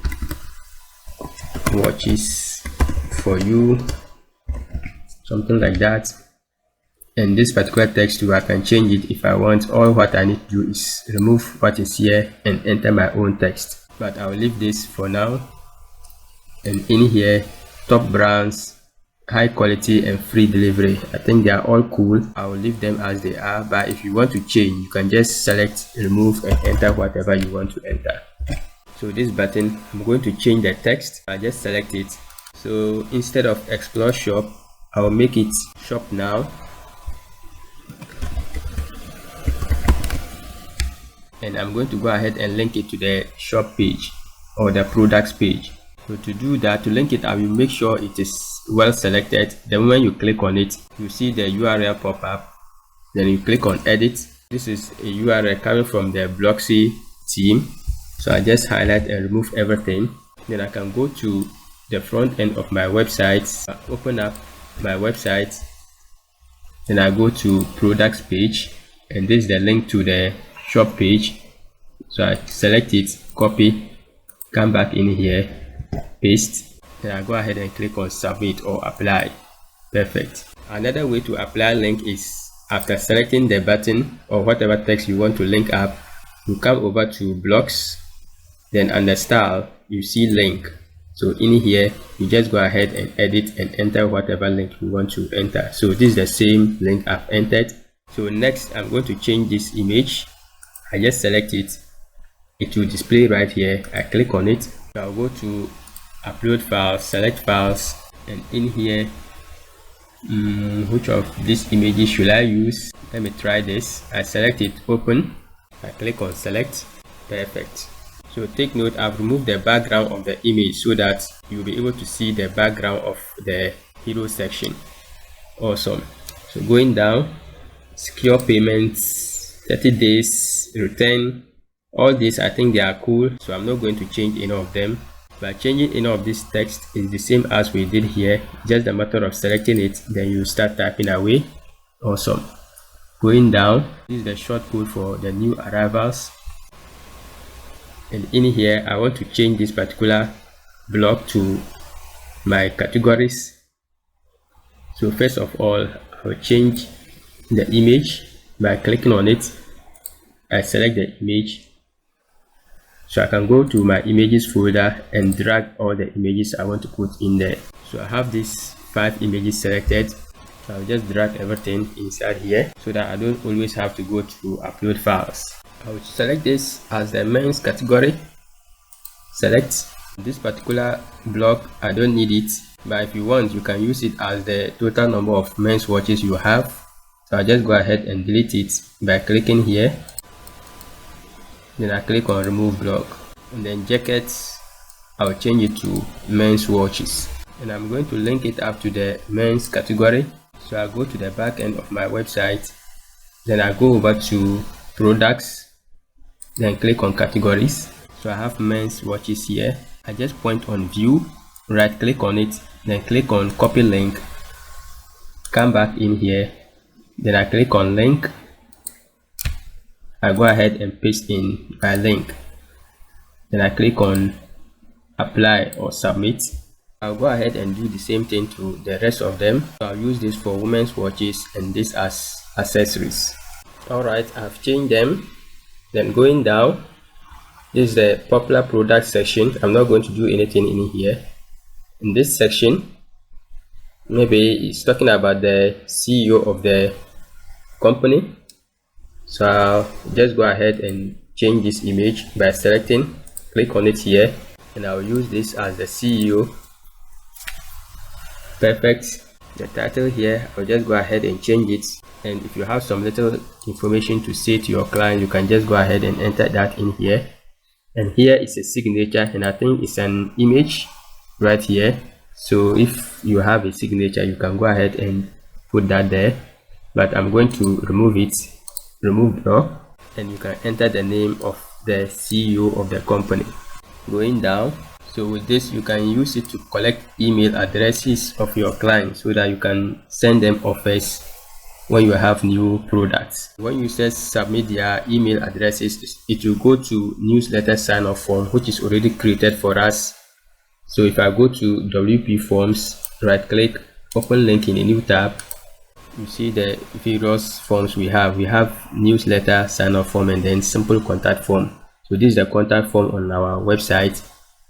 watches for you, something like that. And this particular text too, I can change it if I want. All what I need to do is remove what is here and enter my own text, but I'll leave this for now. And in here, top brands, high quality and free delivery, I think they are all cool. I'll leave them as they are, but if you want to change, you can just select, remove and enter whatever you want to enter. So this button, I'm going to change the text. I just select it. So instead of explore shop, I'll make it shop now. And I'm going to go ahead and link it to the shop page or the products page. So to do that, to link it, I will make sure it is well selected. Then when you click on it, you see the URL pop up. Then you click on edit. This is a URL coming from the Blocksy team. So I just highlight and remove everything. Then I can go to the front end of my website, open up my website. Then I go to products page, and this is the link to the shop page. So I select it, copy, come back in here, paste. Then I go ahead and click on submit or apply. Perfect. Another way to apply link is after selecting the button or whatever text you want to link up, you come over to blocks, then under style you see link. So in here you just go ahead and edit and enter whatever link you want to enter. So this is the same link I've entered. So next I'm going to change this image. I just select it, it will display right here. I click on it. So I'll go to upload files, select files, and in here which of these images should I use? Let me try this. I select it, open, I click on select. Perfect. So take note, I've removed the background of the image so that you'll be able to see the background of the hero section. Awesome. So going down, secure payments, 30 days, return, all these I think they are cool, so I'm not going to change any of them. But changing any of this text is the same as we did here, just a matter of selecting it, then you start typing away. Awesome. Going down, this is the short code for the new arrivals. And in here I want to change this particular block to my categories. So first of all, I'll change the image by clicking on it. I select the image, so I can go to my images folder and drag all the images I want to put in there. So I have these 5 images selected, so I'll just drag everything inside here so that I don't always have to go to upload files. I will select this as the men's category. Select this particular block, I don't need it, but if you want you can use it as the total number of men's watches you have. So I just go ahead and delete it by clicking here. Then I click on remove block, and then jackets, I'll change it to men's watches, and I'm going to link it up to the men's category. So I go to the back end of my website, then I go over to products, then click on categories. So I have men's watches here. I just point on view, right click on it, then click on copy link, come back in here, then I click on link. I go ahead and paste in my link, then I click on apply or submit. I'll go ahead and do the same thing to the rest of them. So I'll use this for women's watches and this as accessories. Alright, I've changed them. Then going down, This is the popular product section. I'm not going to do anything in here. In this section, maybe it's talking about the CEO of the company. So I'll just go ahead and change this image by selecting, click on it here, and I'll use this as the CEO. Perfect. The title here, I'll just go ahead and change it. And if you have some little information to say to your client, you can just go ahead and enter that in here. And here is a signature, and I think it's an image right here. So if you have a signature, you can go ahead and put that there, but I'm going to remove it, remove draw, and you can enter the name of the CEO of the company. Going down, so with this you can use it to collect email addresses of your clients so that you can send them offers when you have new products. When users submit their email addresses, it will go to newsletter sign up form, which is already created for us. So if I go to WP forms, right click, open link in a new tab, you see the various forms we have. We have newsletter sign up form and then simple contact form. So this is the contact form on our website,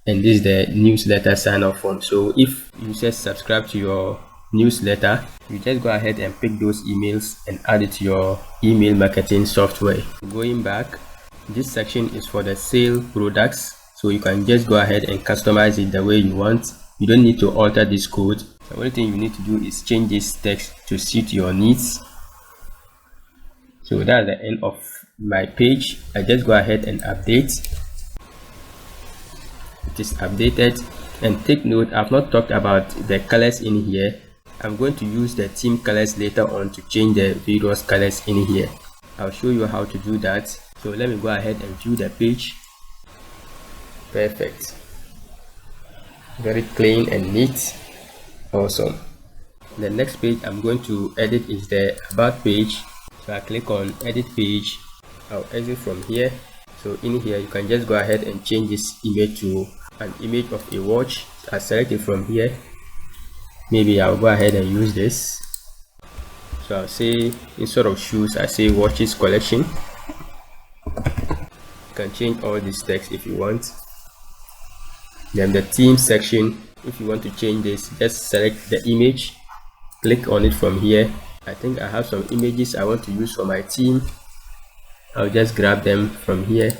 and this is the newsletter sign up form. So if users subscribe to your newsletter, you just go ahead and pick those emails and add it to your email marketing software. Going back, this section is for the sale products, so you can just go ahead and customize it the way you want. You don't need to alter this code. The only thing you need to do is change this text to suit your needs. So that's the end of my page. I just go ahead and update. It is updated, and take note, I've not talked about the colors in here. I'm going to use the theme colors later on to change the various colors in here. I'll show you how to do that. So let me go ahead and view the page. Perfect. Very clean and neat. Awesome. The next page I'm going to edit is the about page. So I click on edit page. I'll exit from here. So in here you can just go ahead and change this image to an image of a watch. I select it from here. Maybe I'll go ahead and use this. So I'll say, instead of shoes, I say watches collection. You can change all this text if you want. Then the theme section, if you want to change this, just select the image, click on it from here. I think I have some images I want to use for my theme. I'll just grab them from here.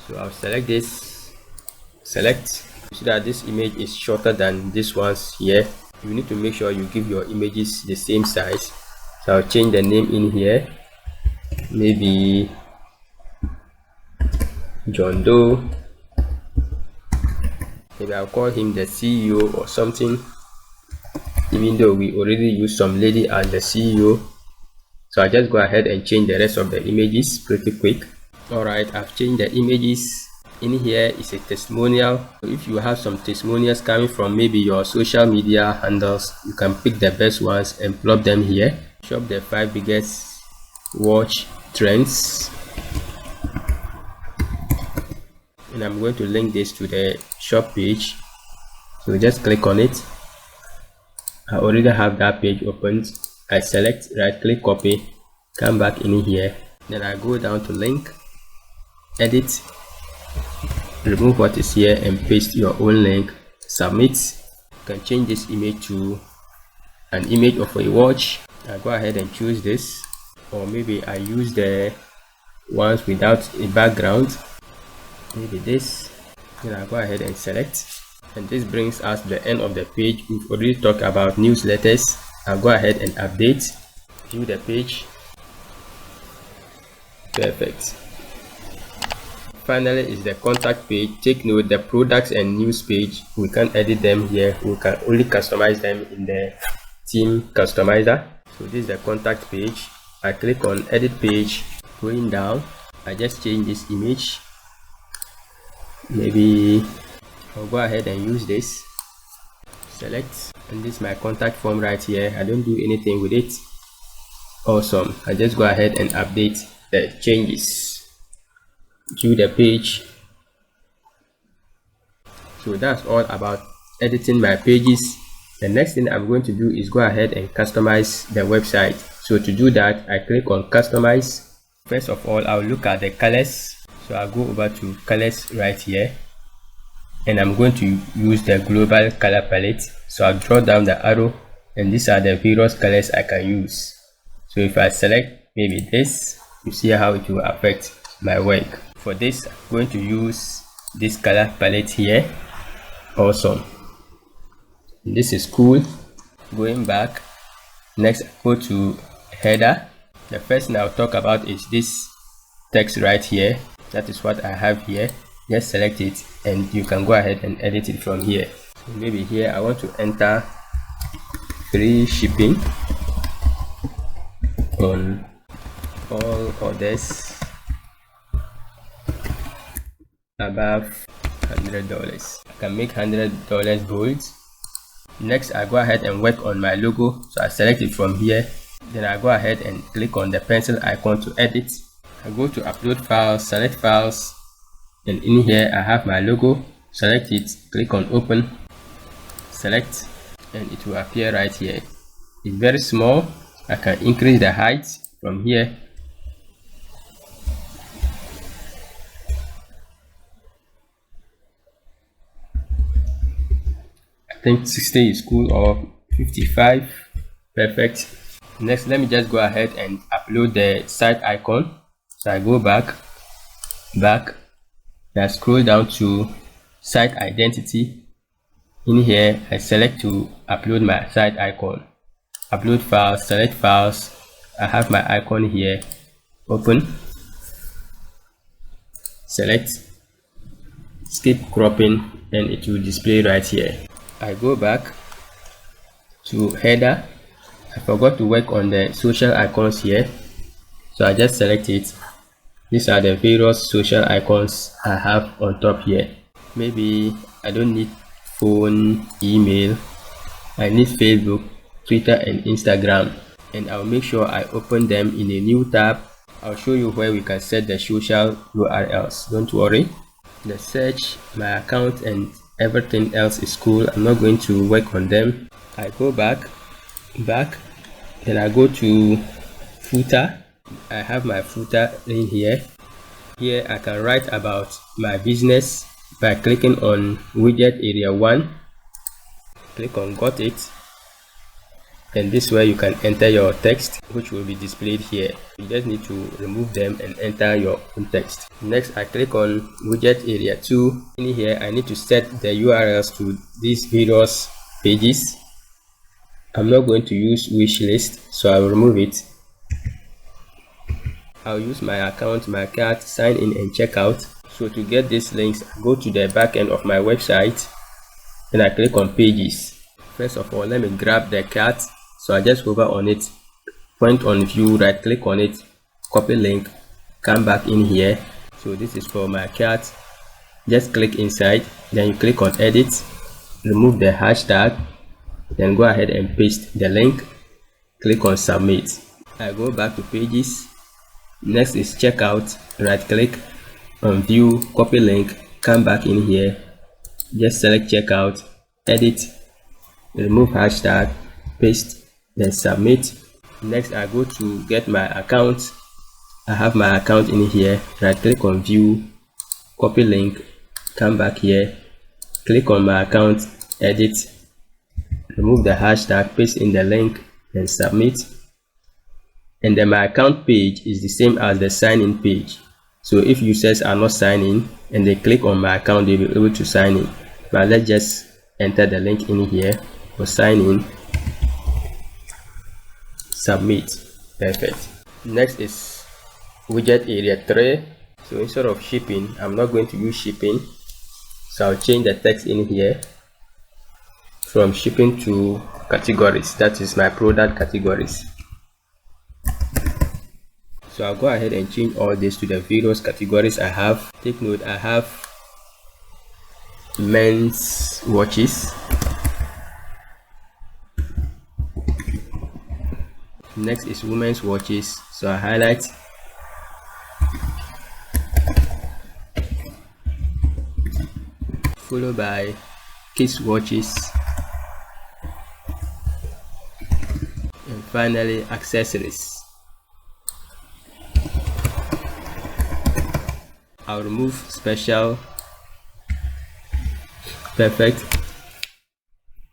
So I'll select this, select. So that this image is shorter than this one's here. You need to make sure you give your images the same size. So I'll change the name in here, maybe John Doe. Maybe I'll call him the CEO or something, even though we already use some lady as the CEO. So I just go ahead and change the rest of the images pretty quick. Alright, I've changed the images. In here is a testimonial. If you have some testimonials coming from maybe your social media handles, you can pick the best ones and plop them here. Shop the 5 biggest watch trends, and I'm going to link this to the shop page. So just click on it. I already have that page opened. I select, right click, copy, come back in here, then I go down to link, edit, remove what is here and paste your own link, submit. You can change this image to an image of a watch. I go ahead and choose this, or maybe I use the ones without a background, maybe this. Then I go ahead and select, and this brings us to the end of the page. We've already talked about newsletters. I'll go ahead and update, view the page. Perfect. Finally is the contact page. Take note, the products and news page, we can't edit them here. We can only customize them in the theme customizer. So this is the contact page. I click on edit page. Going down, I just change this image. Maybe I'll go ahead and use this. Select, and this is my contact form right here. I don't do anything with it. Awesome. I just go ahead and update the changes. View the page. So that's all about editing my pages. The next thing I'm going to do is go ahead and customize the website. So to do that, I click on customize. First of all, I'll look at the colors. So I'll go over to colors right here, and I'm going to use the global color palette. So I'll draw down the arrow, and these are the various colors I can use. So if I select maybe this, you see how it will affect my work. For this, I'm going to use this color palette here. Awesome. This is cool. Going back, next go to header. The first thing I'll talk about is this text right here. That is what I have here. Just select it and you can go ahead and edit it from here. So maybe here I want to enter free shipping on all orders above $100. I can make $100 bold. Next, I go ahead and work on my logo. So I select it from here. Then I go ahead and click on the pencil icon to edit. I go to upload files, select files, and in here I have my logo. Select it, click on open, select, and it will appear right here. It's very small. I can increase the height from here. I think 60 is cool, or 55. Perfect. Next, let me just go ahead and upload the site icon. So I go back, and I scroll down to site identity. In here, I select to upload my site icon. Upload files, select files. I have my icon here. Open, select, skip cropping, and it will display right here. I go back to header. I forgot to work on the social icons here, so I just select it. These are the various social icons I have on top here. Maybe I don't need phone, email. I need Facebook, Twitter, and Instagram, and I'll make sure I open them in a new tab. I'll show you where we can set the social URLs. Don't worry. The search, my account, and everything else is cool. I'm not going to work on them. I go back, then I go to footer. I have my footer in here. Here I can write about my business by clicking on widget area 1. Click on got it, and this way you can enter your text, which will be displayed here. You just need to remove them and enter your own text. Next, I click on widget area 2. In here I need to set the URLs to these various pages. I'm not going to use wish list, so I will remove it. I'll use my account, my cart, sign in, and checkout. So to get these links, I go to the back end of my website and I click on pages. First of all, let me grab the cart. So I just hover on it, point on view, right click on it, copy link, come back in here. So this is for my cart. Just click inside, then you click on edit, remove the hashtag, then go ahead and paste the link, click on submit. I go back to pages. Next is checkout, right click on view, copy link, come back in here, just select checkout, edit, remove hashtag, paste, then submit. Next I go to get my account. I have my account in here, right click on view, copy link, come back here, click on my account, edit, remove the hashtag, paste in the link, then submit. And then my account page is the same as the sign in page. So if users are not signing and they click on my account, they'll be able to sign in. But let's just enter the link in here for sign in, submit. Perfect. Next is widget area 3. So instead of shipping, I'm not going to use shipping, so I'll change the text in here from shipping to categories. That is my product categories. So I'll go ahead and change all this to the various categories I have. Take note, I have men's watches. Next is women's watches. So I highlight, followed by kids watches, and finally accessories. I'll remove special. Perfect.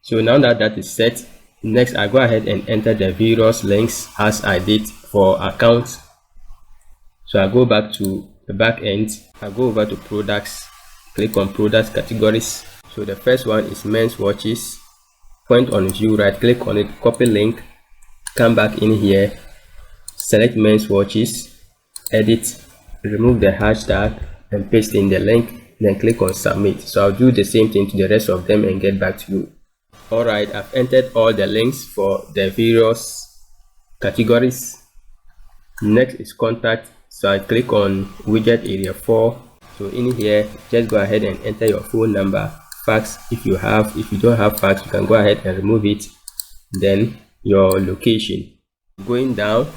So now that that is set, next I go ahead and enter the various links as I did for accounts. So I go back to the back end, I go over to products, click on products categories. So the first one is men's watches. Point on view, right click on it, copy link, come back in here, select men's watches, edit, remove the hashtag and paste in the link, then click on submit. So I'll do the same thing to the rest of them and get back to you. Alright, I've entered all the links for the various categories. Next is contact. So I click on widget area 4. So in here, just go ahead and enter your phone number, fax if you have. If you don't have fax, you can go ahead and remove it. Then your location. Going down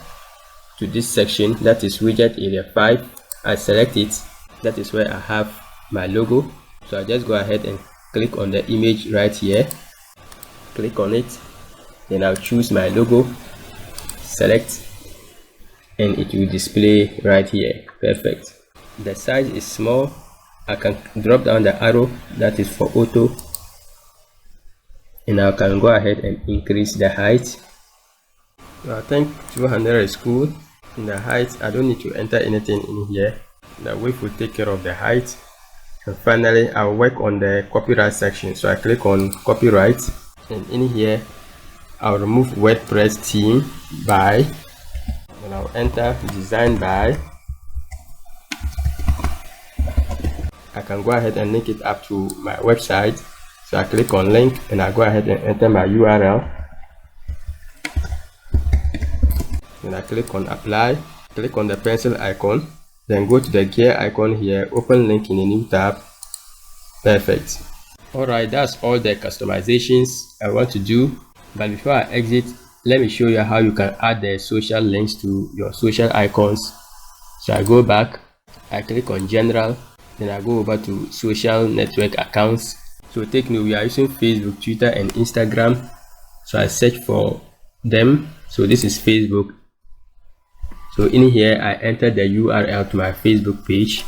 to this section, that is widget area 5. I select it. That is where I have my logo. So I just go ahead and click on the image right here. Click on it. Then I'll choose my logo. Select. And it will display right here. Perfect. The size is small. I can drop down the arrow, that is for auto, and I can go ahead and increase the height. So I think 200 is cool. In the height, I don't need to enter anything in here. The width will take care of the height. And finally, I'll work on the copyright section. So I click on copyright, and in here I'll remove WordPress theme by. And I'll enter design by. I can go ahead and link it up to my website. So I click on link and I go ahead and enter my URL. Then I click on apply, click on the pencil icon, then go to the gear icon here, open link in a new tab. Perfect. Alright, that's all the customizations I want to do. But before I exit, let me show you how you can add the social links to your social icons. So I go back, I click on general, then I go over to social network accounts. So take note, we are using Facebook, Twitter and Instagram. So I search for them. So this is Facebook. So in here I enter the URL to my Facebook page.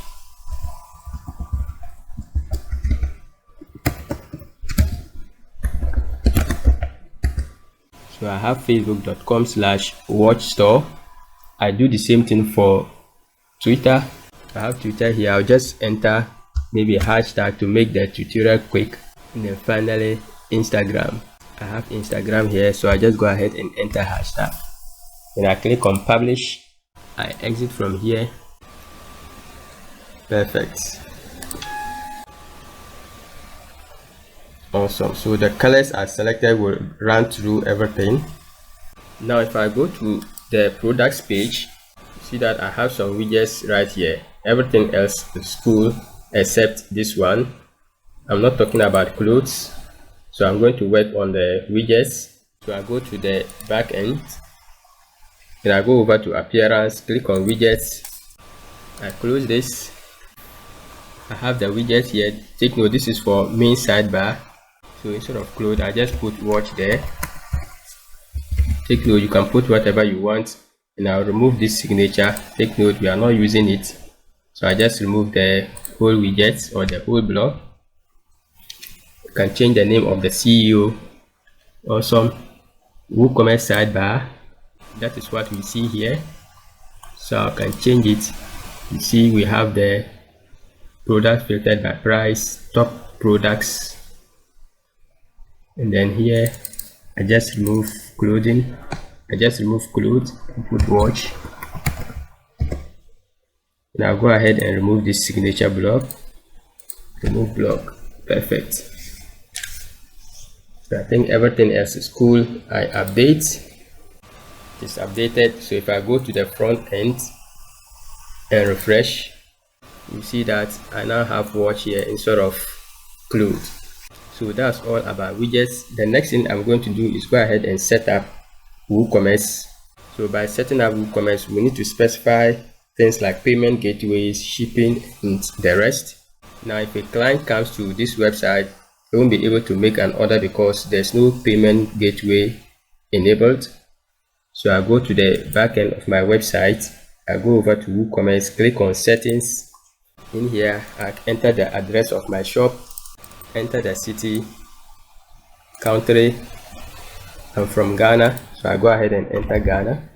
So I have facebook.com/watchstore. I do the same thing for Twitter. I have Twitter here. I'll just enter maybe a hashtag to make the tutorial quick. And then finally Instagram. I have Instagram here, so I just go ahead and enter hashtag. Then I click on publish. I exit from here. Perfect. Awesome. So the colors are selected will run through everything. Now if I go to the products page, see that I have some widgets right here. Everything else is cool except this one. I'm not talking about clothes, so I'm going to work on the widgets. So I go to the back end, then I go over to appearance, click on widgets. I close this. I have the widget here. Take note, this is for main sidebar. So instead of clothes, I just put watch there. Take note, you can put whatever you want. And I'll remove this signature. Take note, we are not using it. So I just remove the whole widget or the whole block. You can change the name of the CEO. Awesome. WooCommerce sidebar. That is what we see here. So I can change it. You see we have the product filtered by price, top products. And then here I just remove clothing. I just remove clothes and put watch. Now go ahead and remove this signature block. Remove block. Perfect. So I think everything else is cool. I update. It's updated. So if I go to the front end and refresh, you see that I now have watch here instead of clothes. So that's all about widgets. The next thing I'm going to do is go ahead and set up WooCommerce. So by setting up WooCommerce, we need to specify things like payment gateways, shipping, and the rest. Now if a client comes to this website, they won't be able to make an order because there's no payment gateway enabled. So I go to the back end of my website, I go over to WooCommerce, click on settings, In here, I enter the address of my shop, enter the city, country. I'm from Ghana, so I go ahead and enter Ghana,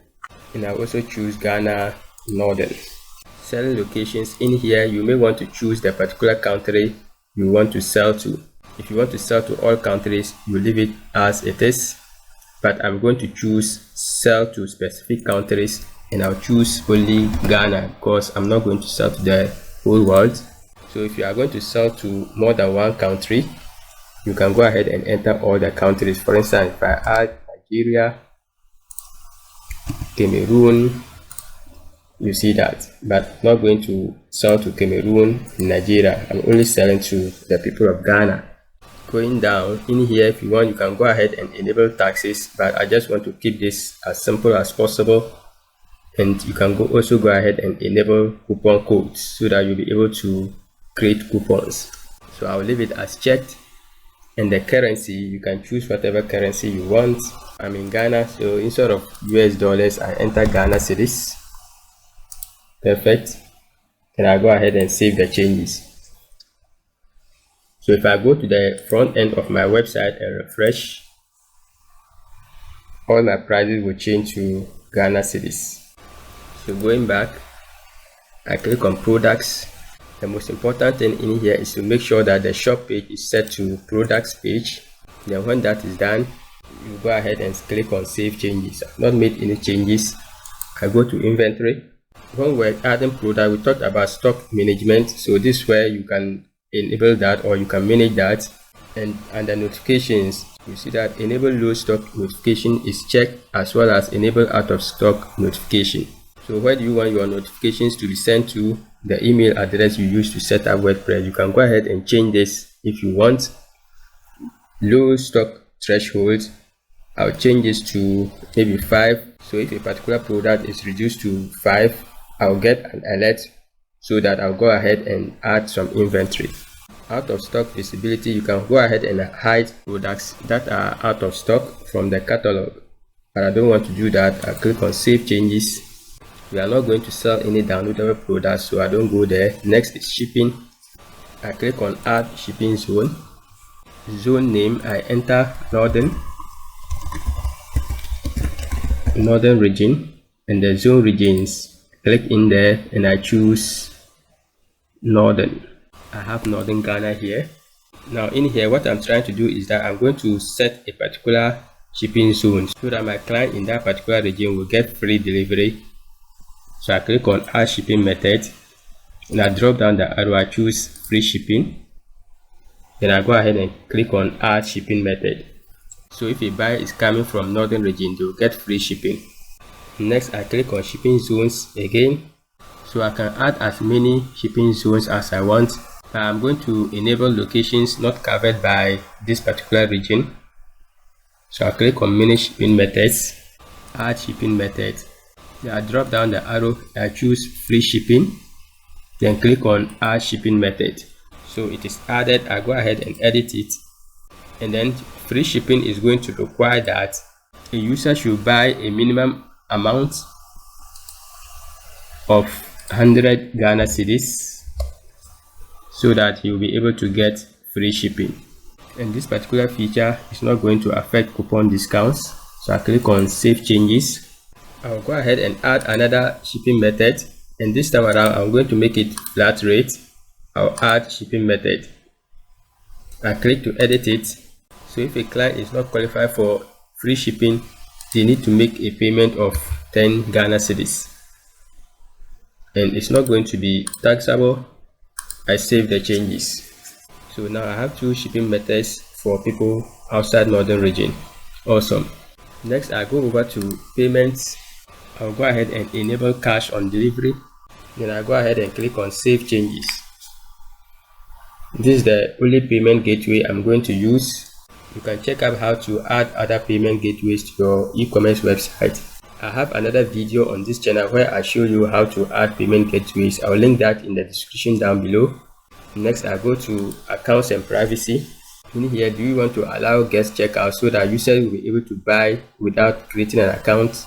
and I also choose Ghana Northern. Selling locations, in here you may want to choose the particular country you want to sell to. If you want to sell to all countries, you leave it as it is, but I'm going to choose sell to specific countries, and I'll choose only Ghana because I'm not going to sell to the whole world. So if you are going to sell to more than one country, you can go ahead and enter all the countries. For instance, if I add Nigeria, Cameroon, you see that, but I'm not going to sell to Cameroon in Nigeria. I'm only selling to the people of Ghana. Going down in here, if you want, you can go ahead and enable taxes, but I just want to keep this as simple as possible. And you can also go ahead and enable coupon codes so that you'll be able to create coupons. So I'll leave it as checked. And the currency, you can choose whatever currency you want. I'm in Ghana, so instead of US dollars, I enter Ghana cedis. Perfect. And I go ahead and save the changes. So if I go to the front end of my website and refresh, all my prices will change to Ghana cedis. So going back, I click on products. The most important thing in here is to make sure that the shop page is set to products page. Then when that is done, you go ahead and click on save changes. I've not made any changes. I go to inventory. When we're adding product, we talked about stock management. So this is where you can enable that, or you can manage that. And under notifications, you see that enable low stock notification is checked, as well as enable out of stock notification. So where do you want your notifications to be sent to? The email address you use to set up WordPress. You can go ahead and change this if you want. Low stock threshold, I'll change this to maybe 5. So if a particular product is reduced to 5, I'll get an alert so that I'll go ahead and add some inventory. Out of stock visibility, you can go ahead and hide products that are out of stock from the catalog, but I don't want to do that. I'll click on save changes. We are not going to sell any downloadable products, so I don't go there. Next is shipping. I click on add shipping zone. Zone name, I enter northern region, and the zone regions, click in there and I choose northern. I have northern Ghana here. Now in here, what I'm trying to do is that I'm going to set a particular shipping zone so that my client in that particular region will get free delivery. So I click on add shipping method, and I drop down the arrow, I choose free shipping. Then I go ahead and click on add shipping method. So if a buyer is coming from northern region, they will get free shipping. Next, I click on shipping zones again, so I can add as many shipping zones as I want. I'm going to enable locations not covered by this particular region. So I click on manage shipping methods, add shipping method. Then I drop down the arrow, I choose free shipping, then click on add shipping method. So it is added. I go ahead and edit it, and then free shipping is going to require that a user should buy a minimum amount of 100 Ghana cedis so that he will be able to get free shipping. And this particular feature is not going to affect coupon discounts. So I click on save changes. I'll go ahead and add another shipping method, and this time around I'm going to make it flat rate. I'll add shipping method. I click to edit it. So if a client is not qualified for free shipping, they need to make a payment of 10 Ghana cedis, and it's not going to be taxable. I save the changes. So now I have 2 shipping methods for people outside northern region. Awesome. Next, I go over to payments. I'll go ahead and enable cash on delivery. Then I go ahead and click on save changes. This is the only payment gateway I'm going to use. You can check out how to add other payment gateways to your e-commerce website. I have another video on this channel where I show you how to add payment gateways. I'll link that in the description down below. Next, I go to accounts and privacy. In here, do you want to allow guest checkout so that users will be able to buy without creating an account?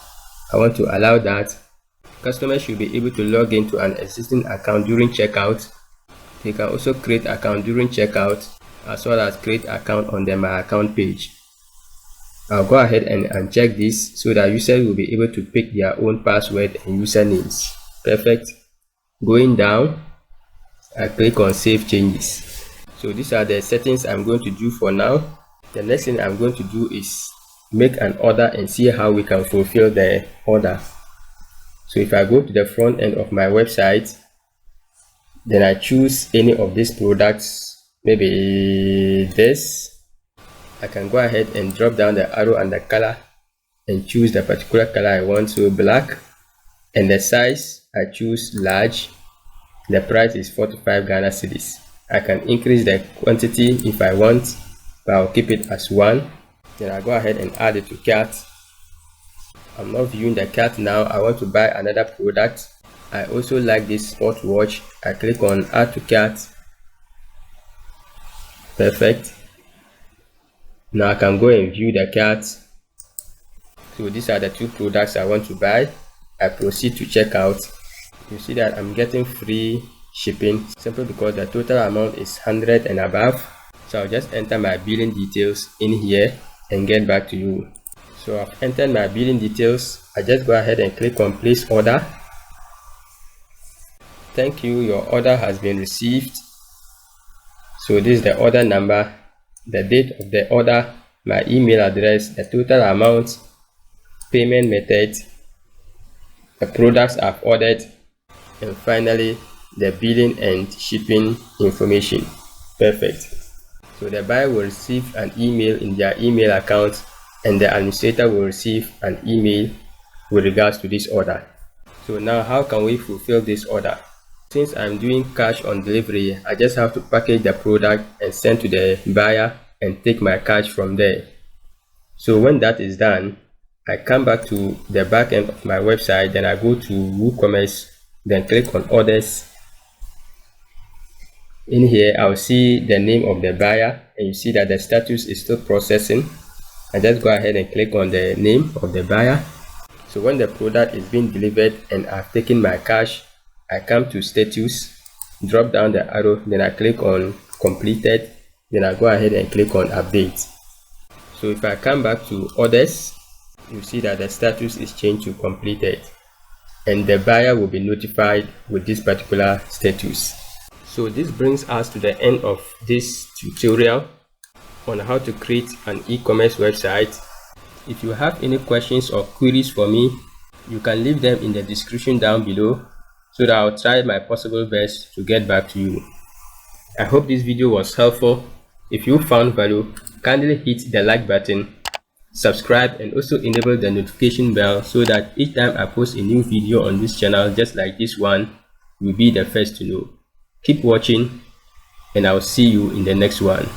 I want to allow that. Customers should be able to log into an existing account during checkout. You can also create account during checkout, as well as create account on the My Account page. I'll go ahead and uncheck this so that users will be able to pick their own password and usernames. Perfect. Going down, I click on Save Changes. So these are the settings I'm going to do for now. The next thing I'm going to do is make an order and see how we can fulfill the order. So if I go to the front end of my website, then I choose any of these products, maybe this. I can go ahead and drop down the arrow and the color and choose the particular color I want, so black, and the size I choose large. The price is 45 Ghana cedis. I can increase the quantity if I want, but I'll keep it as 1. Then I go ahead and add it to cart. I'm not viewing the cart now. I want to buy another product. I also like this smartwatch. I click on Add to Cart. Perfect. Now I can go and view the cart. So these are the 2 products I want to buy. I proceed to checkout. You see that I'm getting free shipping simply because the total amount is 100 and above. So I'll just enter my billing details in here and get back to you. So I've entered my billing details. I just go ahead and click on Place Order. Thank you, your order has been received. So this is the order number, the date of the order, my email address, the total amount, payment method, the products I've ordered, and finally the billing and shipping information. Perfect. So the buyer will receive an email in their email account, and the administrator will receive an email with regards to this order. So now how can we fulfill this order? Since I'm doing cash on delivery, I just have to package the product and send to the buyer and take my cash from there. So when that is done, I come back to the back end of my website, then I go to WooCommerce, then click on Orders. In here, I'll see the name of the buyer, and you see that the status is still processing. I just go ahead and click on the name of the buyer. So when the product is being delivered and I've taken my cash, I come to Status, drop down the arrow, then I click on Completed, then I go ahead and click on Update. So if I come back to Orders, you see that the status is changed to Completed, and the buyer will be notified with this particular status. So this brings us to the end of this tutorial on how to create an e-commerce website. If you have any questions or queries for me, you can leave them in the description down below, so that I'll try my possible best to get back to you. I hope this video was helpful. If you found value, kindly hit the like button, subscribe, and also enable the notification bell so that each time I post a new video on this channel just like this one, you'll be the first to know. Keep watching, and I'll see you in the next one.